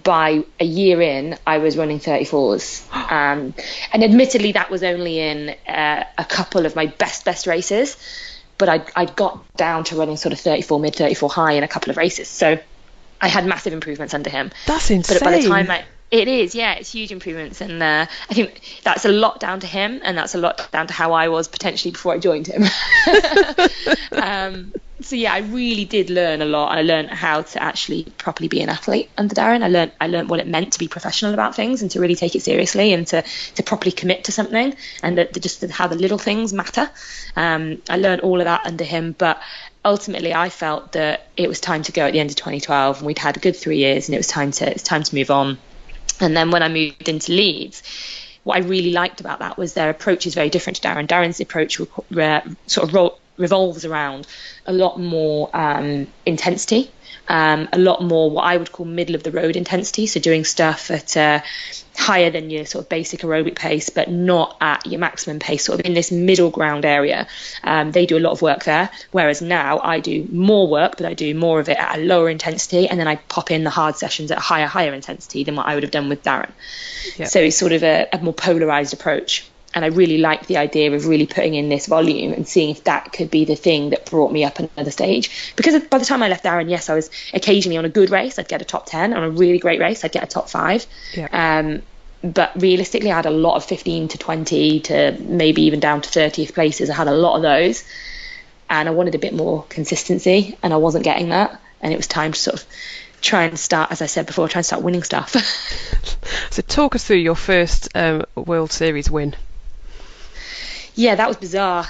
By a year in, I was running 34s, and admittedly that was only in a couple of my best races, but I got down to running sort of 34 mid, 34 high in a couple of races. So I had massive improvements under him. That's insane. But by the time it is, yeah, it's huge improvements, and I think that's a lot down to him, and that's a lot down to how I was potentially before I joined him. So yeah, I really did learn a lot. I learned how to actually properly be an athlete under Darren. I learned what it meant to be professional about things and to really take it seriously and to properly commit to something, and just how the little things matter. I learned all of that under him, but ultimately I felt that it was time to go at the end of 2012, and we'd had a good 3 years, and it was time to move on. And then when I moved into Leeds, what I really liked about that was their approach is very different to Darren. Darren's approach revolves around a lot more intensity, a lot more what I would call middle of the road intensity. So doing stuff at higher than your sort of basic aerobic pace, but not at your maximum pace, sort of in this middle ground area. They do a lot of work there, whereas now I do more work, but I do more of it at a lower intensity, and then I pop in the hard sessions at a higher intensity than what I would have done with Darren. Yep. So it's sort of a more polarized approach. I really liked the idea of really putting in this volume and seeing if that could be the thing that brought me up another stage. Because by the time I left Darren, yes, I was occasionally on a good race, I'd get a top 10. On a really great race, I'd get a top 5. Yeah. But realistically, I had a lot of 15 to 20 to maybe even down to 30th places. I had a lot of those. And I wanted a bit more consistency, and I wasn't getting that. And it was time to sort of try and start, as I said before, try and start winning stuff. So talk us through your first World Series win. Yeah, that was bizarre.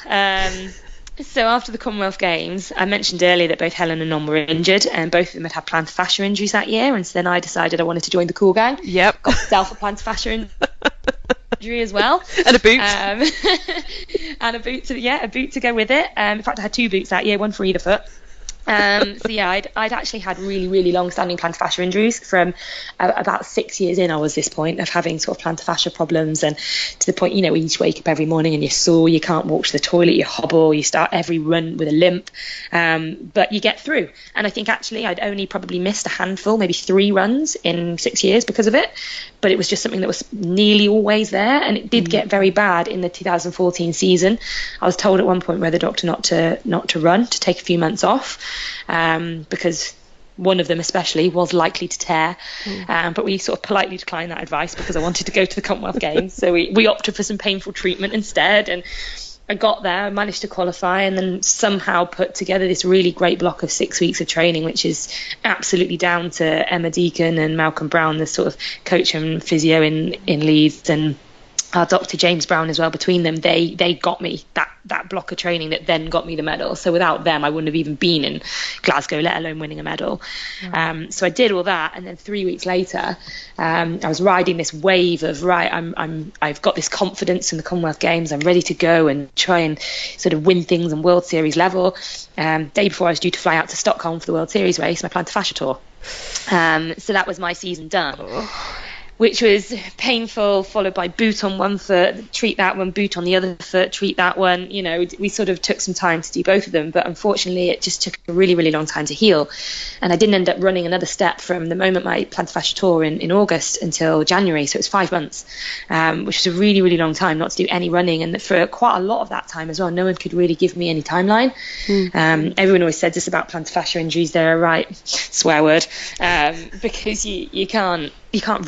So after the Commonwealth Games, I mentioned earlier that both Helen and Non were injured, and both of them had plantar fascia injuries that year. And so then I decided I wanted to join the cool gang. Yep. Got myself a plantar fascia injury as well. And a boot. And a boot to go with it. In fact, I had 2 boots that year, one for either foot. So yeah, I'd actually had really, really long-standing plantar fascia injuries from about 6 years in. I was this point of having sort of plantar fascia problems, and to the point, where you just wake up every morning and you're sore, you can't walk to the toilet, you hobble, you start every run with a limp, but you get through. And I think actually I'd only probably missed a handful, maybe 3 runs in 6 years because of it, but it was just something that was nearly always there, and it did get very bad in the 2014 season. I was told at one point by the doctor not to run, to take a few months off, because one of them especially was likely to tear, but we sort of politely declined that advice because I wanted to go to the Commonwealth Games. So we opted for some painful treatment instead, and I got there, I managed to qualify, and then somehow put together this really great block of 6 weeks of training, which is absolutely down to Emma Deacon and Malcolm Brown, the sort of coach and physio in Leeds, and our Dr. James Brown as well. Between them, they got me that block of training that then got me the medal. So without them, I wouldn't have even been in Glasgow, let alone winning a medal. So I did all that, and then 3 weeks later, I was riding this wave of I've got this confidence in the Commonwealth Games. I'm ready to go and try and sort of win things on World Series level. Day before I was due to fly out to Stockholm for the World Series race, my plantar fascia tore. So that was my season done. Which was painful, followed by boot on one foot, treat that one, boot on the other foot, treat that one. We sort of took some time to do both of them, but unfortunately it just took a really, really long time to heal. And I didn't end up running another step from the moment my plantar fascia tore in August until January, so it was 5 months, which was a really, really long time not to do any running. And for quite a lot of that time as well, no one could really give me any timeline. Everyone always said this about plantar fascia injuries, they're a right swear word, because you can't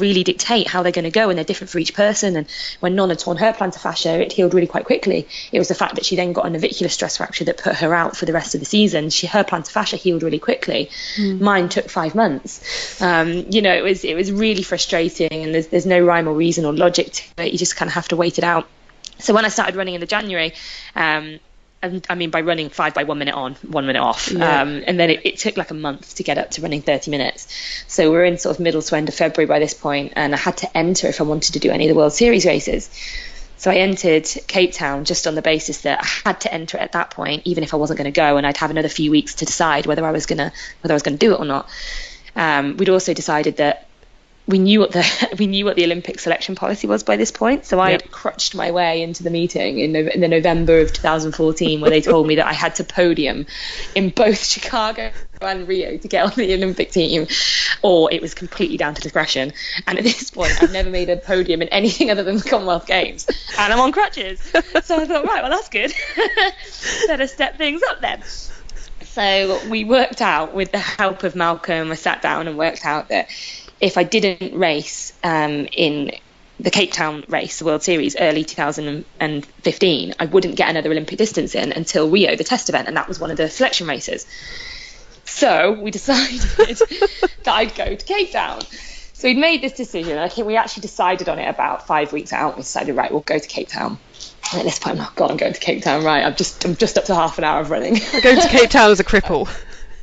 really dictate how they're going to go, and they're different for each person. And when Non had torn her plantar fascia, it healed really quite quickly. It was the fact that she then got a navicular stress fracture that put her out for the rest of the season. Her plantar fascia healed really quickly. Mine took 5 months. It was really frustrating, and there's no rhyme or reason or logic to it. You just kind of have to wait it out. So when I started running in the January, and I mean by running 5 by 1 minute on, 1 minute off, and then it took like a month to get up to running 30 minutes. So we're in sort of middle to end of February by this point, and I had to enter if I wanted to do any of the World Series races. So I entered Cape Town just on the basis that I had to enter it at that point, even if I wasn't going to go, and I'd have another few weeks to decide whether I was going to do it or not. We'd also decided that we knew what the Olympic selection policy was by this point. So I had crutched my way into the meeting in the November of 2014, where they told me that I had to podium in both Chicago and Rio to get on the Olympic team, or it was completely down to discretion. And at this point, I've never made a podium in anything other than the Commonwealth Games, and I'm on crutches. So I thought, right, well, that's good. Better step things up then. So we worked out, with the help of Malcolm, I sat down and worked out that if I didn't race in the Cape Town race, the World Series, early 2015, I wouldn't get another Olympic distance in until Rio, the test event, and that was one of the selection races. So we decided that I'd go to Cape Town. So we'd made this decision. I think we actually decided on it about 5 weeks out. We decided, right, we'll go to Cape Town. And at this point, I'm going to Cape Town, right? I'm just up to half an hour of running. I'm going to Cape Town as a cripple.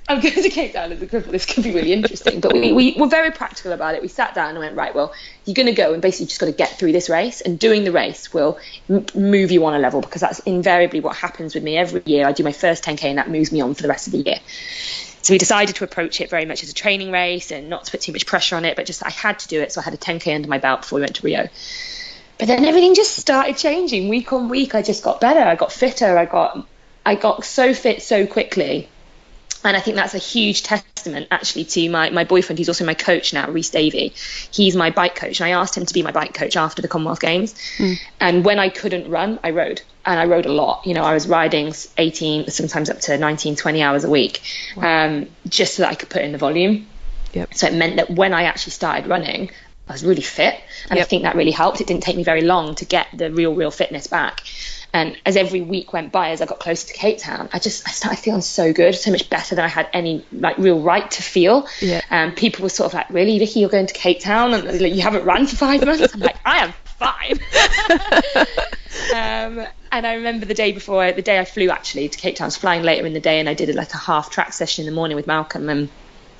I'm going to Cape Town as a cripple. This could be really interesting. But we were very practical about it. We sat down and went, right, well, you're going to go and basically just got to get through this race. And doing the race will move you on a level, because that's invariably what happens with me every year. I do my first 10K and that moves me on for the rest of the year. So we decided to approach it very much as a training race and not to put too much pressure on it, but just I had to do it. So I had a 10K under my belt before we went to Rio. But then everything just started changing week on week. I just got better. I got fitter. I got so fit so quickly. And I think that's a huge testament, actually, to my boyfriend, who's also my coach now, Rhys Davey. He's my bike coach, and I asked him to be my bike coach after the Commonwealth Games. And when I couldn't run, I rode. And I rode a lot. You know, I was riding 18, sometimes up to 19, 20 hours a week, just so that I could put in the volume. Yep. So it meant that when I actually started running, I was really fit. And I think that really helped. It didn't take me very long to get the real fitness back. And as every week went by, as I got closer to Cape Town, I started feeling so good, so much better than I had any real right to feel. People were sort of like, really, Vicky, you're going to Cape Town and you haven't run for 5 months? I'm like, I am fine. And I remember the day I flew actually to Cape Town, I was flying later in the day, and I did a half track session in the morning with Malcolm, and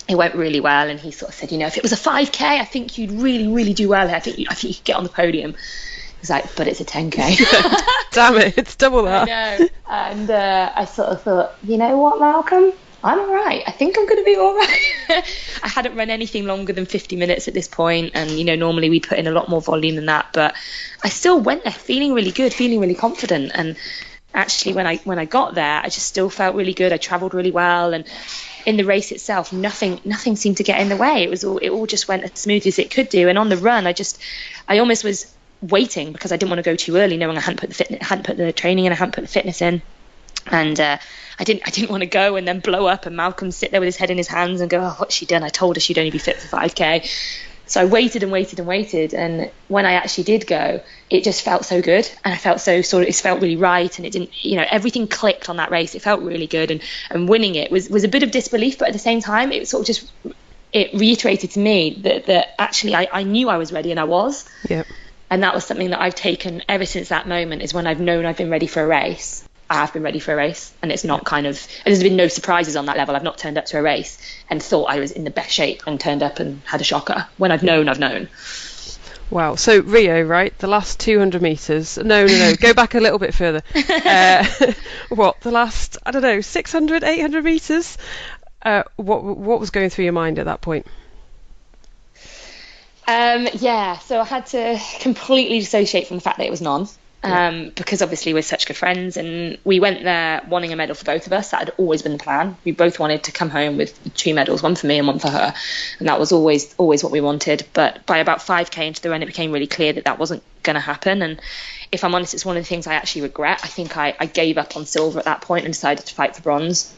it went really well. And he sort of said, if it was a 5K, I think you'd really, really do well here. I think you could get on the podium. He's like, but it's a 10K. Damn it, it's double that. I know. And I sort of thought, you know what, Malcolm? I'm all right. I think I'm going to be all right. I hadn't run anything longer than 50 minutes at this point, and normally we put in a lot more volume than that, but I still went there feeling really good, feeling really confident. And actually when I got there, I just still felt really good. I traveled really well, and in the race itself, nothing seemed to get in the way. It all just went as smooth as it could do. And on the run, I almost was waiting, because I didn't want to go too early, knowing I hadn't put the training in, I hadn't put the fitness in, and I didn't want to go and then blow up and Malcolm sit there with his head in his hands and go, oh, what's she done? I told her she'd only be fit for 5K. So I waited and waited and waited, and when I actually did go, it just felt so good, and I felt it felt really right, and it didn't, everything clicked on that race. It felt really good, and winning it was a bit of disbelief, but at the same time, it sort of just, it reiterated to me that actually I knew I was ready, and I was. Yep. And that was something that I've taken ever since that moment, is when I've known I've been ready for a race. I have been ready for a race, and it's not there's been no surprises on that level. I've not turned up to a race and thought I was in the best shape and turned up and had a shocker. When I've known, I've known. Wow. So Rio, right? The last 200 metres. No. Go back a little bit further. The last, 600, 800 metres? What was going through your mind at that point? So I had to completely dissociate from the fact that it was non, because obviously we're such good friends, and we went there wanting a medal for both of us. That had always been the plan. We both wanted to come home with 2 medals, one for me and one for her, and that was always what we wanted. But by about 5K into the run, it became really clear that wasn't going to happen. And if I'm honest, it's one of the things I actually regret. I think I gave up on silver at that point and decided to fight for bronze.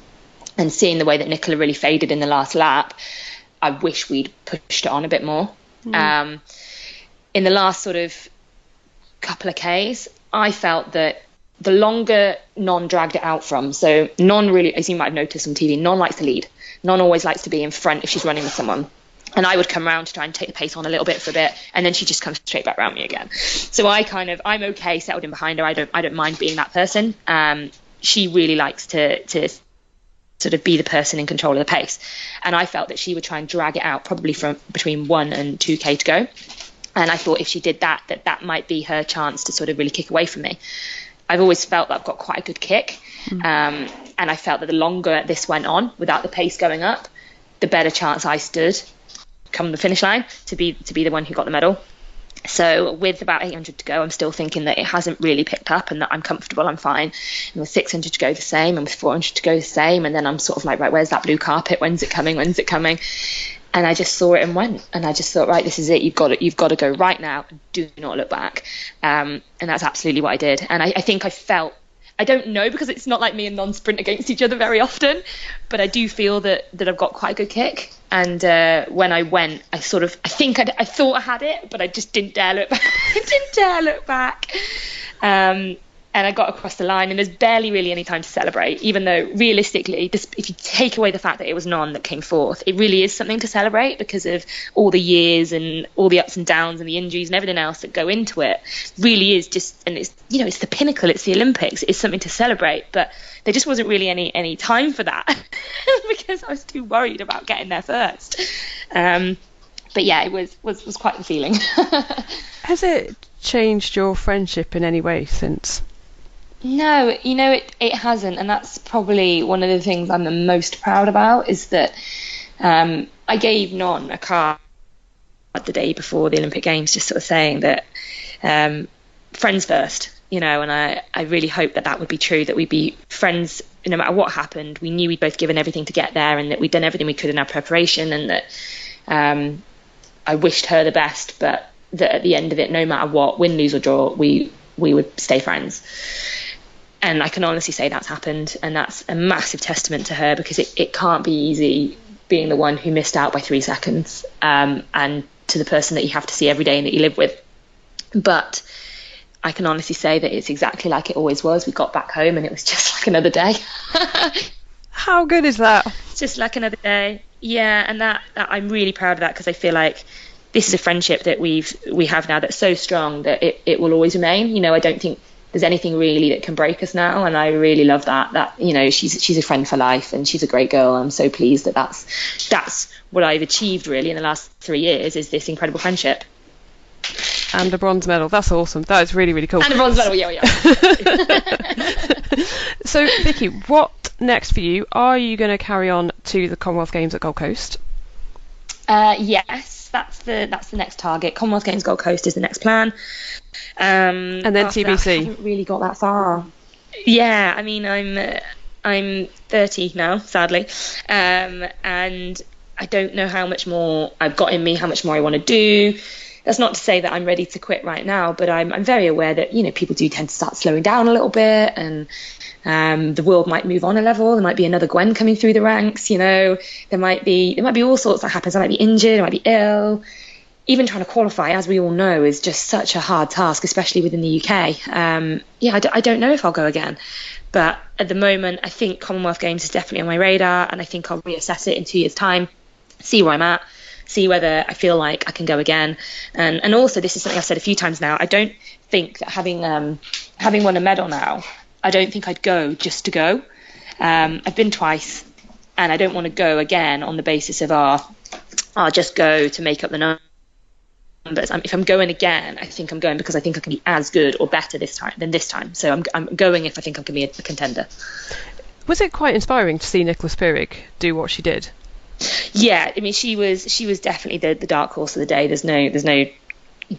And seeing the way that Nicola really faded in the last lap, I wish we'd pushed it on a bit more. In the last sort of couple of Ks, I felt that the longer Non dragged it out from, so Non really, as you might have noticed on TV, Non likes to lead. Non always likes to be in front if she's running with someone. And I would come around to try and take the pace on a little bit for a bit, and then she just comes straight back around me again. So I'm okay settled in behind her. I don't mind being that person. She really likes to sort of be the person in control of the pace, and I felt that she would try and drag it out, probably from between 1 and 2K to go, and I thought if she did that might be her chance to sort of really kick away from me. I've always felt that I've got quite a good kick, and I felt that the longer this went on without the pace going up, the better chance I stood come the finish line to be the one who got the medal. So with about 800 to go, I'm still thinking that it hasn't really picked up, and that I'm comfortable, I'm fine. And with 600 to go, the same, and with 400 to go, the same. And then I'm sort of like, right, where's that blue carpet? When's it coming? And I just saw it and went. And I just thought, right, this is it. You've got to go right now. Do not look back. And that's absolutely what I did. And I think I felt, I don't know, because it's not like me and Non sprint against each other very often, but I do feel that I've got quite a good kick. And when I went, I thought I had it, but I just didn't dare look back. And I got across the line, and there's barely really any time to celebrate, even though realistically, if you take away the fact that it was Non that came fourth, it really is something to celebrate because of all the years and all the ups and downs and the injuries and everything else that go into it. Really is just, and it's the pinnacle, it's the Olympics, it's something to celebrate, but there just wasn't really any time for that because I was too worried about getting there first. But yeah, it was quite the feeling. Has it changed your friendship in any way since? No, it hasn't, and that's probably one of the things I'm the most proud about, is that I gave Non a card the day before the Olympic Games, just sort of saying that friends first, and I really hope that would be true, that we'd be friends no matter what happened, we knew we'd both given everything to get there, and that we'd done everything we could in our preparation, and that I wished her the best, but that at the end of it, no matter what, win, lose or draw, we would stay friends. And I can honestly say that's happened, and that's a massive testament to her, because it can't be easy being the one who missed out by 3 seconds, and to the person that you have to see every day and that you live with. But I can honestly say that it's exactly like it always was. We got back home and it was just like another day. How good is that? Just like another day. Yeah, and that I'm really proud of that, because I feel like this is a friendship that we have now that's so strong that it will always remain. You know, I don't think there's anything really that can break us now, and I really love that you know, she's a friend for life, and she's a great girl. I'm so pleased that that's what I've achieved really in the last 3 years, is this incredible friendship. And a bronze medal. That's awesome. That is really, really cool. And a bronze medal, yeah. So, Vicky, what next for you? Are you going to carry on to the Commonwealth Games at Gold Coast? Yes, that's the next target. Commonwealth Games Gold Coast is the next plan. And then TBC. I haven't really got that far. Yeah, I mean, I'm 30 now, sadly, and I don't know how much more I've got in me, how much more I want to do. That's not to say that I'm ready to quit right now, but I'm very aware that, you know, people do tend to start slowing down a little bit, and the world might move on a level. There might be another Gwen coming through the ranks, you know. There might be all sorts that happens. I might be injured, I might be ill. Even trying to qualify, as we all know, is just such a hard task, especially within the UK. I don't know if I'll go again. But at the moment, I think Commonwealth Games is definitely on my radar, and I think I'll reassess it in 2 years' time, see where I'm at, see whether I feel like I can go again. And also, this is something I've said a few times now, I don't think that having won a medal now, I don't think I'd go just to go. I've been twice, and I don't want to go again on the basis of, I'll just go to make up the numbers. If I'm going again, I think I'm going because I think I can be as good or better this time. So I'm going if I think I can be a contender. Was it quite inspiring to see Nicholas Pirig do what she did? Yeah, I mean, she was definitely the dark horse of the day. There's no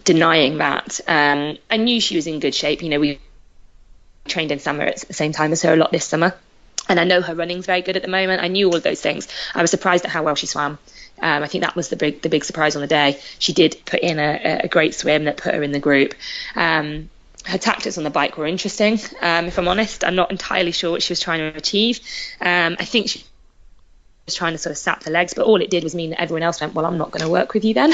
denying that. I knew she was in good shape. You know, we trained in summer at the same time as her a lot this summer, and I know her running's very good at the moment. I knew all of those things. I was surprised at how well she swam. I think that was the big surprise on the day. She did put in a great swim that put her in the group. Her tactics on the bike were interesting. If I'm honest, I'm not entirely sure what she was trying to achieve. I think she was trying to sort of sap the legs, but all it did was mean that everyone else went, well, I'm not going to work with you then.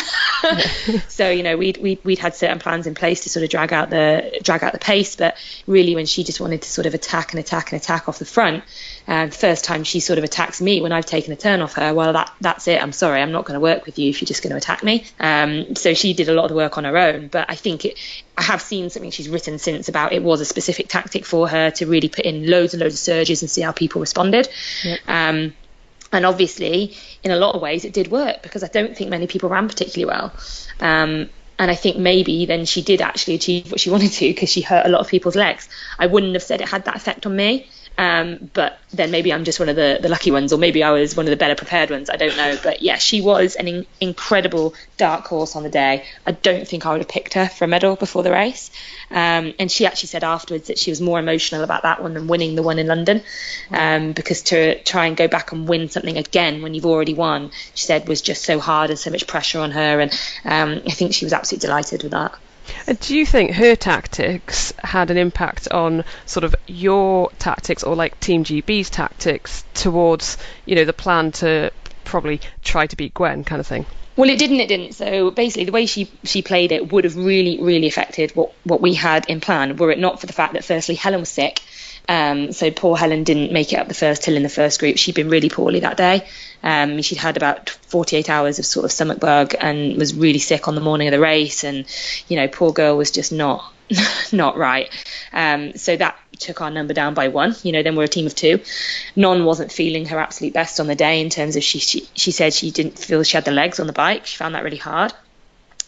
So, you know, we'd had certain plans in place to sort of drag out the pace, but really when she just wanted to sort of attack off the front, the first time she sort of attacks me when I've taken a turn off her, well, that's it. I'm sorry, I'm not going to work with you if you're just going to attack me. So she did a lot of the work on her own, but I think I have seen something she's written since about it was a specific tactic for her to really put in loads and loads of surges and see how people responded. Yep. And obviously, in a lot of ways, it did work because I don't think many people ran particularly well. And I think maybe then she did actually achieve what she wanted to because she hurt a lot of people's legs. I wouldn't have said it had that effect on me. But then maybe I'm just one of the lucky ones, or maybe I was one of the better prepared ones. I don't know. But yeah, she was an incredible dark horse on the day. I don't think I would have picked her for a medal before the race. And she actually said afterwards that she was more emotional about that one than winning the one in London. Because to try and go back and win something again when you've already won, she said was just so hard and so much pressure on her. And I think she was absolutely delighted with that. Do you think her tactics had an impact on sort of your tactics or like Team GB's tactics towards, you know, the plan to probably try to beat Gwen kind of thing? Well, it didn't. So basically the way she played it would have really, really affected what we had in plan, were it not for the fact that firstly Helen was sick. So poor Helen didn't make it up the first hill in the first group. She'd been really poorly that day. She'd had about 48 hours of sort of stomach bug and was really sick on the morning of the race. And, you know, poor girl was just not right. So that took our number down by 1. You know, then we're a team of 2. Non wasn't feeling her absolute best on the day in terms of she said she didn't feel she had the legs on the bike. She found that really hard.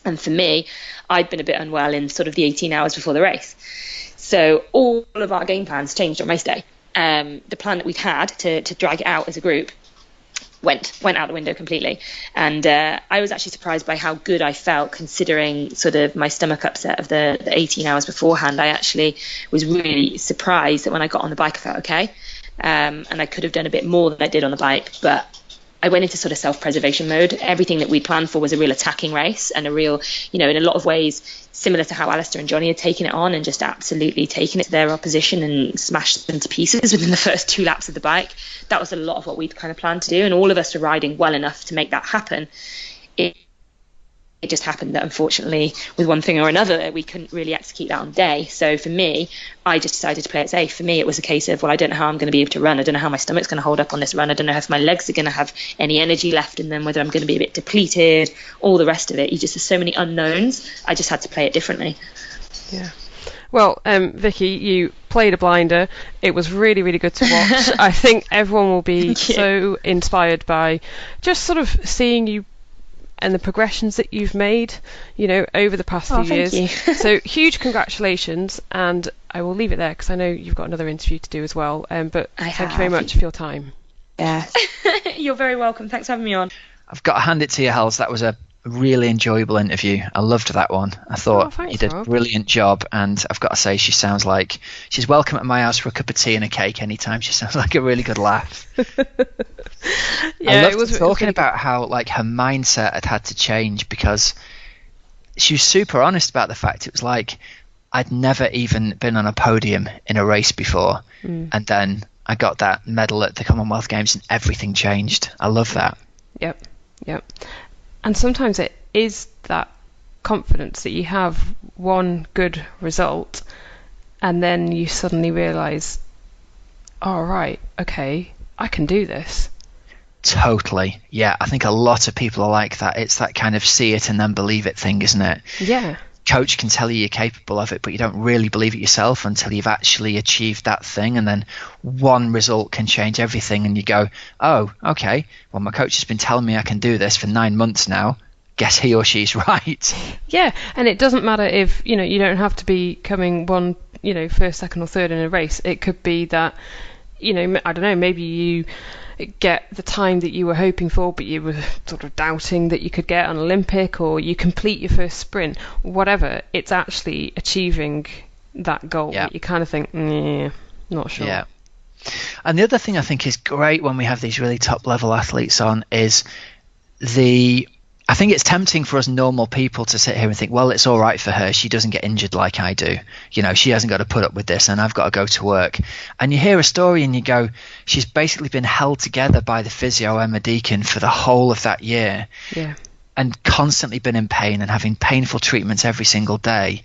And for me, I'd been a bit unwell in sort of the 18 hours before the race. So all of our game plans changed on race day. The plan that we'd had to drag it out as a group went out the window completely. And I was actually surprised by how good I felt considering sort of my stomach upset of the 18 hours beforehand. I actually was really surprised that when I got on the bike I felt okay. and I could have done a bit more than I did on the bike, but I went into sort of self-preservation mode. Everything that we'd planned for was a real attacking race, and a real, in a lot of ways, similar to how Alistair and Johnny had taken it on and just absolutely taken it to their opposition and smashed them to pieces within the first 2 laps of the bike. That was a lot of what we'd kind of planned to do, and all of us were riding well enough to make that happen. It just happened that, unfortunately, with one thing or another, we couldn't really execute that on day. So for me, I just decided to play it safe. For me, it was a case of, well, I don't know how I'm going to be able to run. I don't know how my stomach's going to hold up on this run. I don't know if my legs are going to have any energy left in them, whether I'm going to be a bit depleted, all the rest of it. There's so many unknowns. I just had to play it differently. Yeah. Well, Vicky, you played a blinder. It was really, really good to watch. I think everyone will be so inspired by just sort of seeing you and the progressions that you've made, over the past few years. So huge congratulations, and I will leave it there because I know you've got another interview to do as well. But thank you very much for your time. Yeah. You're very welcome. Thanks for having me on. I've got to hand it to you, Hels. That was a really enjoyable interview. I loved that one. I thought you did a brilliant job, and I've got to say she sounds like she's welcome at my house for a cup of tea and a cake anytime. She sounds like a really good laugh. I loved talking about how her mindset had to change, because she was super honest about the fact it was like I'd never even been on a podium in a race before, and then I got that medal at the Commonwealth Games and everything changed. I love that. Yep. And sometimes it is that confidence that you have one good result, and then you suddenly realise, oh, right, okay, I can do this. Totally. Yeah, I think a lot of people are like that. It's that kind of see it and then believe it thing, isn't it? Yeah. Coach can tell you you're capable of it, but you don't really believe it yourself until you've actually achieved that thing, and then one result can change everything, and you go, oh, okay, well, my coach has been telling me I can do this for 9 months now. Guess he or she's right. Yeah, and it doesn't matter if, you don't have to be coming one, first, second or third in a race. It could be that, I don't know, maybe you get the time that you were hoping for, but you were sort of doubting that you could get an Olympic, or you complete your first sprint, whatever. It's actually achieving that goal that you kind of think, not sure. Yeah. And the other thing I think is great when we have these really top level athletes on is I think it's tempting for us normal people to sit here and think, well, it's all right for her. She doesn't get injured like I do. She hasn't got to put up with this, and I've got to go to work. And you hear a story and you go, she's basically been held together by the physio Emma Deacon for the whole of that year. Yeah. And constantly been in pain and having painful treatments every single day.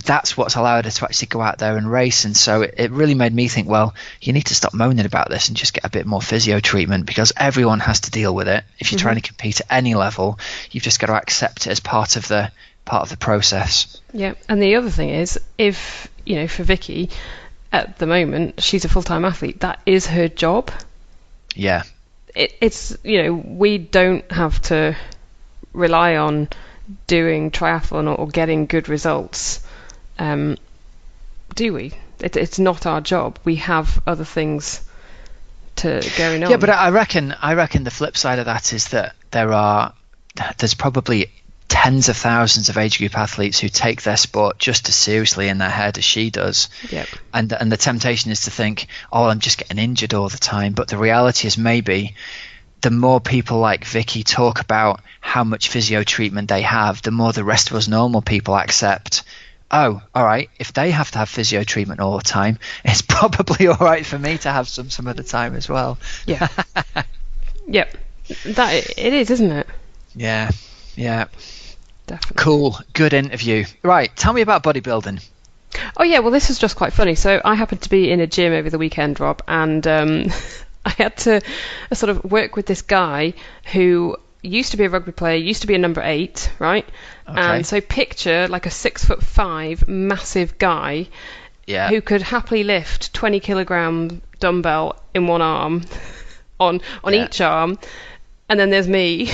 That's what's allowed her to actually go out there and race. And so it really made me think, well, you need to stop moaning about this and just get a bit more physio treatment, because everyone has to deal with it. If you're trying to compete at any level, you've just got to accept it as part of the process. Yeah. And the other thing is, if, for Vicky, at the moment, she's a full-time athlete, that is her job. Yeah. It's, we don't have to rely on doing triathlon or getting good results. Do we? It's not our job. We have other things going on. Yeah, but I reckon the flip side of that is that there's probably tens of thousands of age group athletes who take their sport just as seriously in their head as she does. Yep. And the temptation is to think, oh, I'm just getting injured all the time. But the reality is, maybe the more people like Vicky talk about how much physio treatment they have, the more the rest of us normal people accept, oh, all right, if they have to have physio treatment all the time, it's probably all right for me to have some of the time as well. Yeah. Yep. That it is, isn't it? Yeah. Definitely. Cool. Good interview. Right, tell me about bodybuilding. Oh yeah, well, this is just quite funny. So I happened to be in a gym over the weekend, Rob, and I had to sort of work with this guy who used to be a rugby player, used to be a number 8, right? Okay. And so picture like a 6'5" massive guy who could happily lift 20 kilogram dumbbell in one arm on each arm, and then there's me.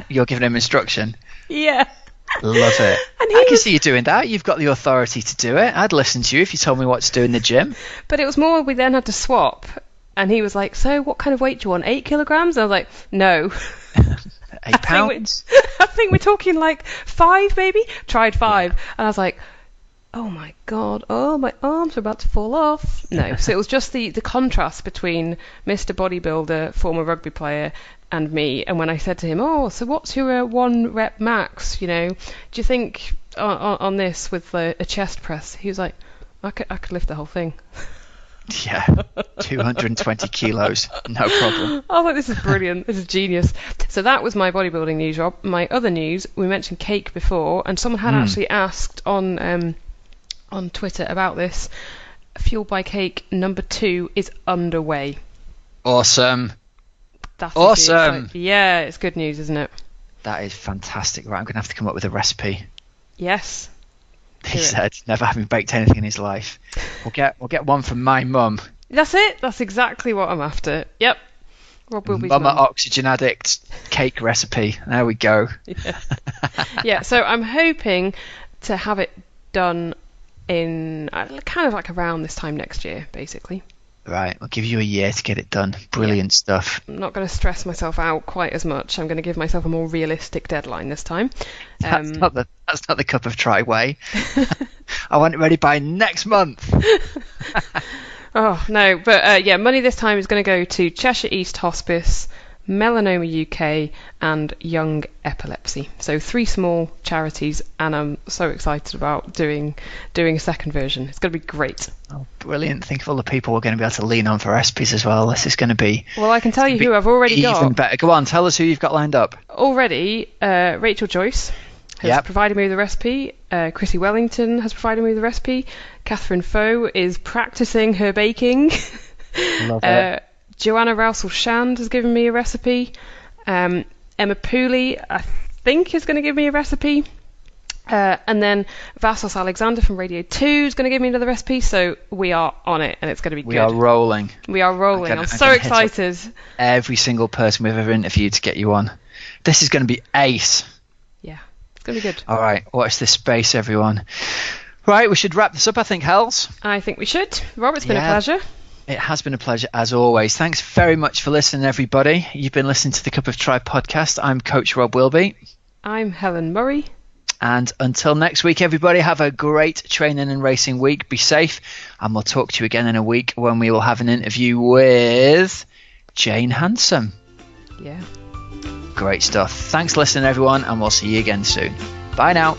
You're giving him instruction. Yeah. Love it. I can see you doing that. You've got the authority to do it. I'd listen to you if you told me what to do in the gym. But it was more, we then had to swap. And he was like, so what kind of weight do you want? 8 kilograms? And I was like, no. 8 pounds? I think we're talking like 5 maybe. Tried 5. Yeah. And I was like, oh my God, oh, my arms are about to fall off. No, so it was just the contrast between Mr. Bodybuilder, former rugby player, and me. And when I said to him, oh, so what's your 1 rep max, do you think on this with a chest press? He was like, I could lift the whole thing. Yeah, 220 kilos, no problem. I was like, this is brilliant. This is genius. So that was my bodybuilding news, Rob. My other news, we mentioned cake before, and someone had actually asked on Twitter about this. Fueled by Cake number 2 is underway. Awesome. That's awesome. Yeah, it's good news, isn't it? That is fantastic. Right, I'm going to have to come up with a recipe. Yes. He said, never having baked anything in his life. We'll get one from my mum. That's it. That's exactly what I'm after. Yep. Rob Wilby's Mama mum. Oxygen Addict cake recipe. There we go. Yeah. Yeah, so I'm hoping to have it done in kind of like around this time next year, basically. Right, we'll give you a year to get it done. Brilliant stuff. I'm not going to stress myself out quite as much. I'm going to give myself a more realistic deadline this time. That's not the cup of try way. I want it ready by next month. Oh, no. But yeah, money this time is going to go to Cheshire East Hospice, Melanoma UK, and Young Epilepsy. So 3 small charities, and I'm so excited about doing a second version. It's going to be great. Oh, brilliant. Think of all the people we're going to be able to lean on for recipes as well. This is going to be... Well, I can tell you who I've already got. Even better. Go on, tell us who you've got lined up. Already, Rachel Joyce has provided me with a recipe. Chrissy Wellington has provided me with a recipe. Catherine Foe is practicing her baking. Love it. Joanna Rousel-Shand has given me a recipe. Emma Pooley, I think, is going to give me a recipe. And then Vassos Alexander from Radio 2 is going to give me another recipe. So we are on it, and it's going to be good. We are rolling. I'm so excited. Every single person we've ever interviewed to get you on. This is going to be ace. Yeah, it's going to be good. All right, watch this space, everyone. Right, we should wrap this up, I think, Hells. I think we should. Rob, it's been a pleasure. It has been a pleasure, as always. Thanks very much for listening, everybody. You've been listening to the Cup of Tri podcast. I'm Coach Rob Wilby. I'm Helen Murray. And until next week, everybody, have a great training and racing week. Be safe. And we'll talk to you again in a week when we will have an interview with Jane Handsome. Yeah. Great stuff. Thanks for listening, everyone, and we'll see you again soon. Bye now.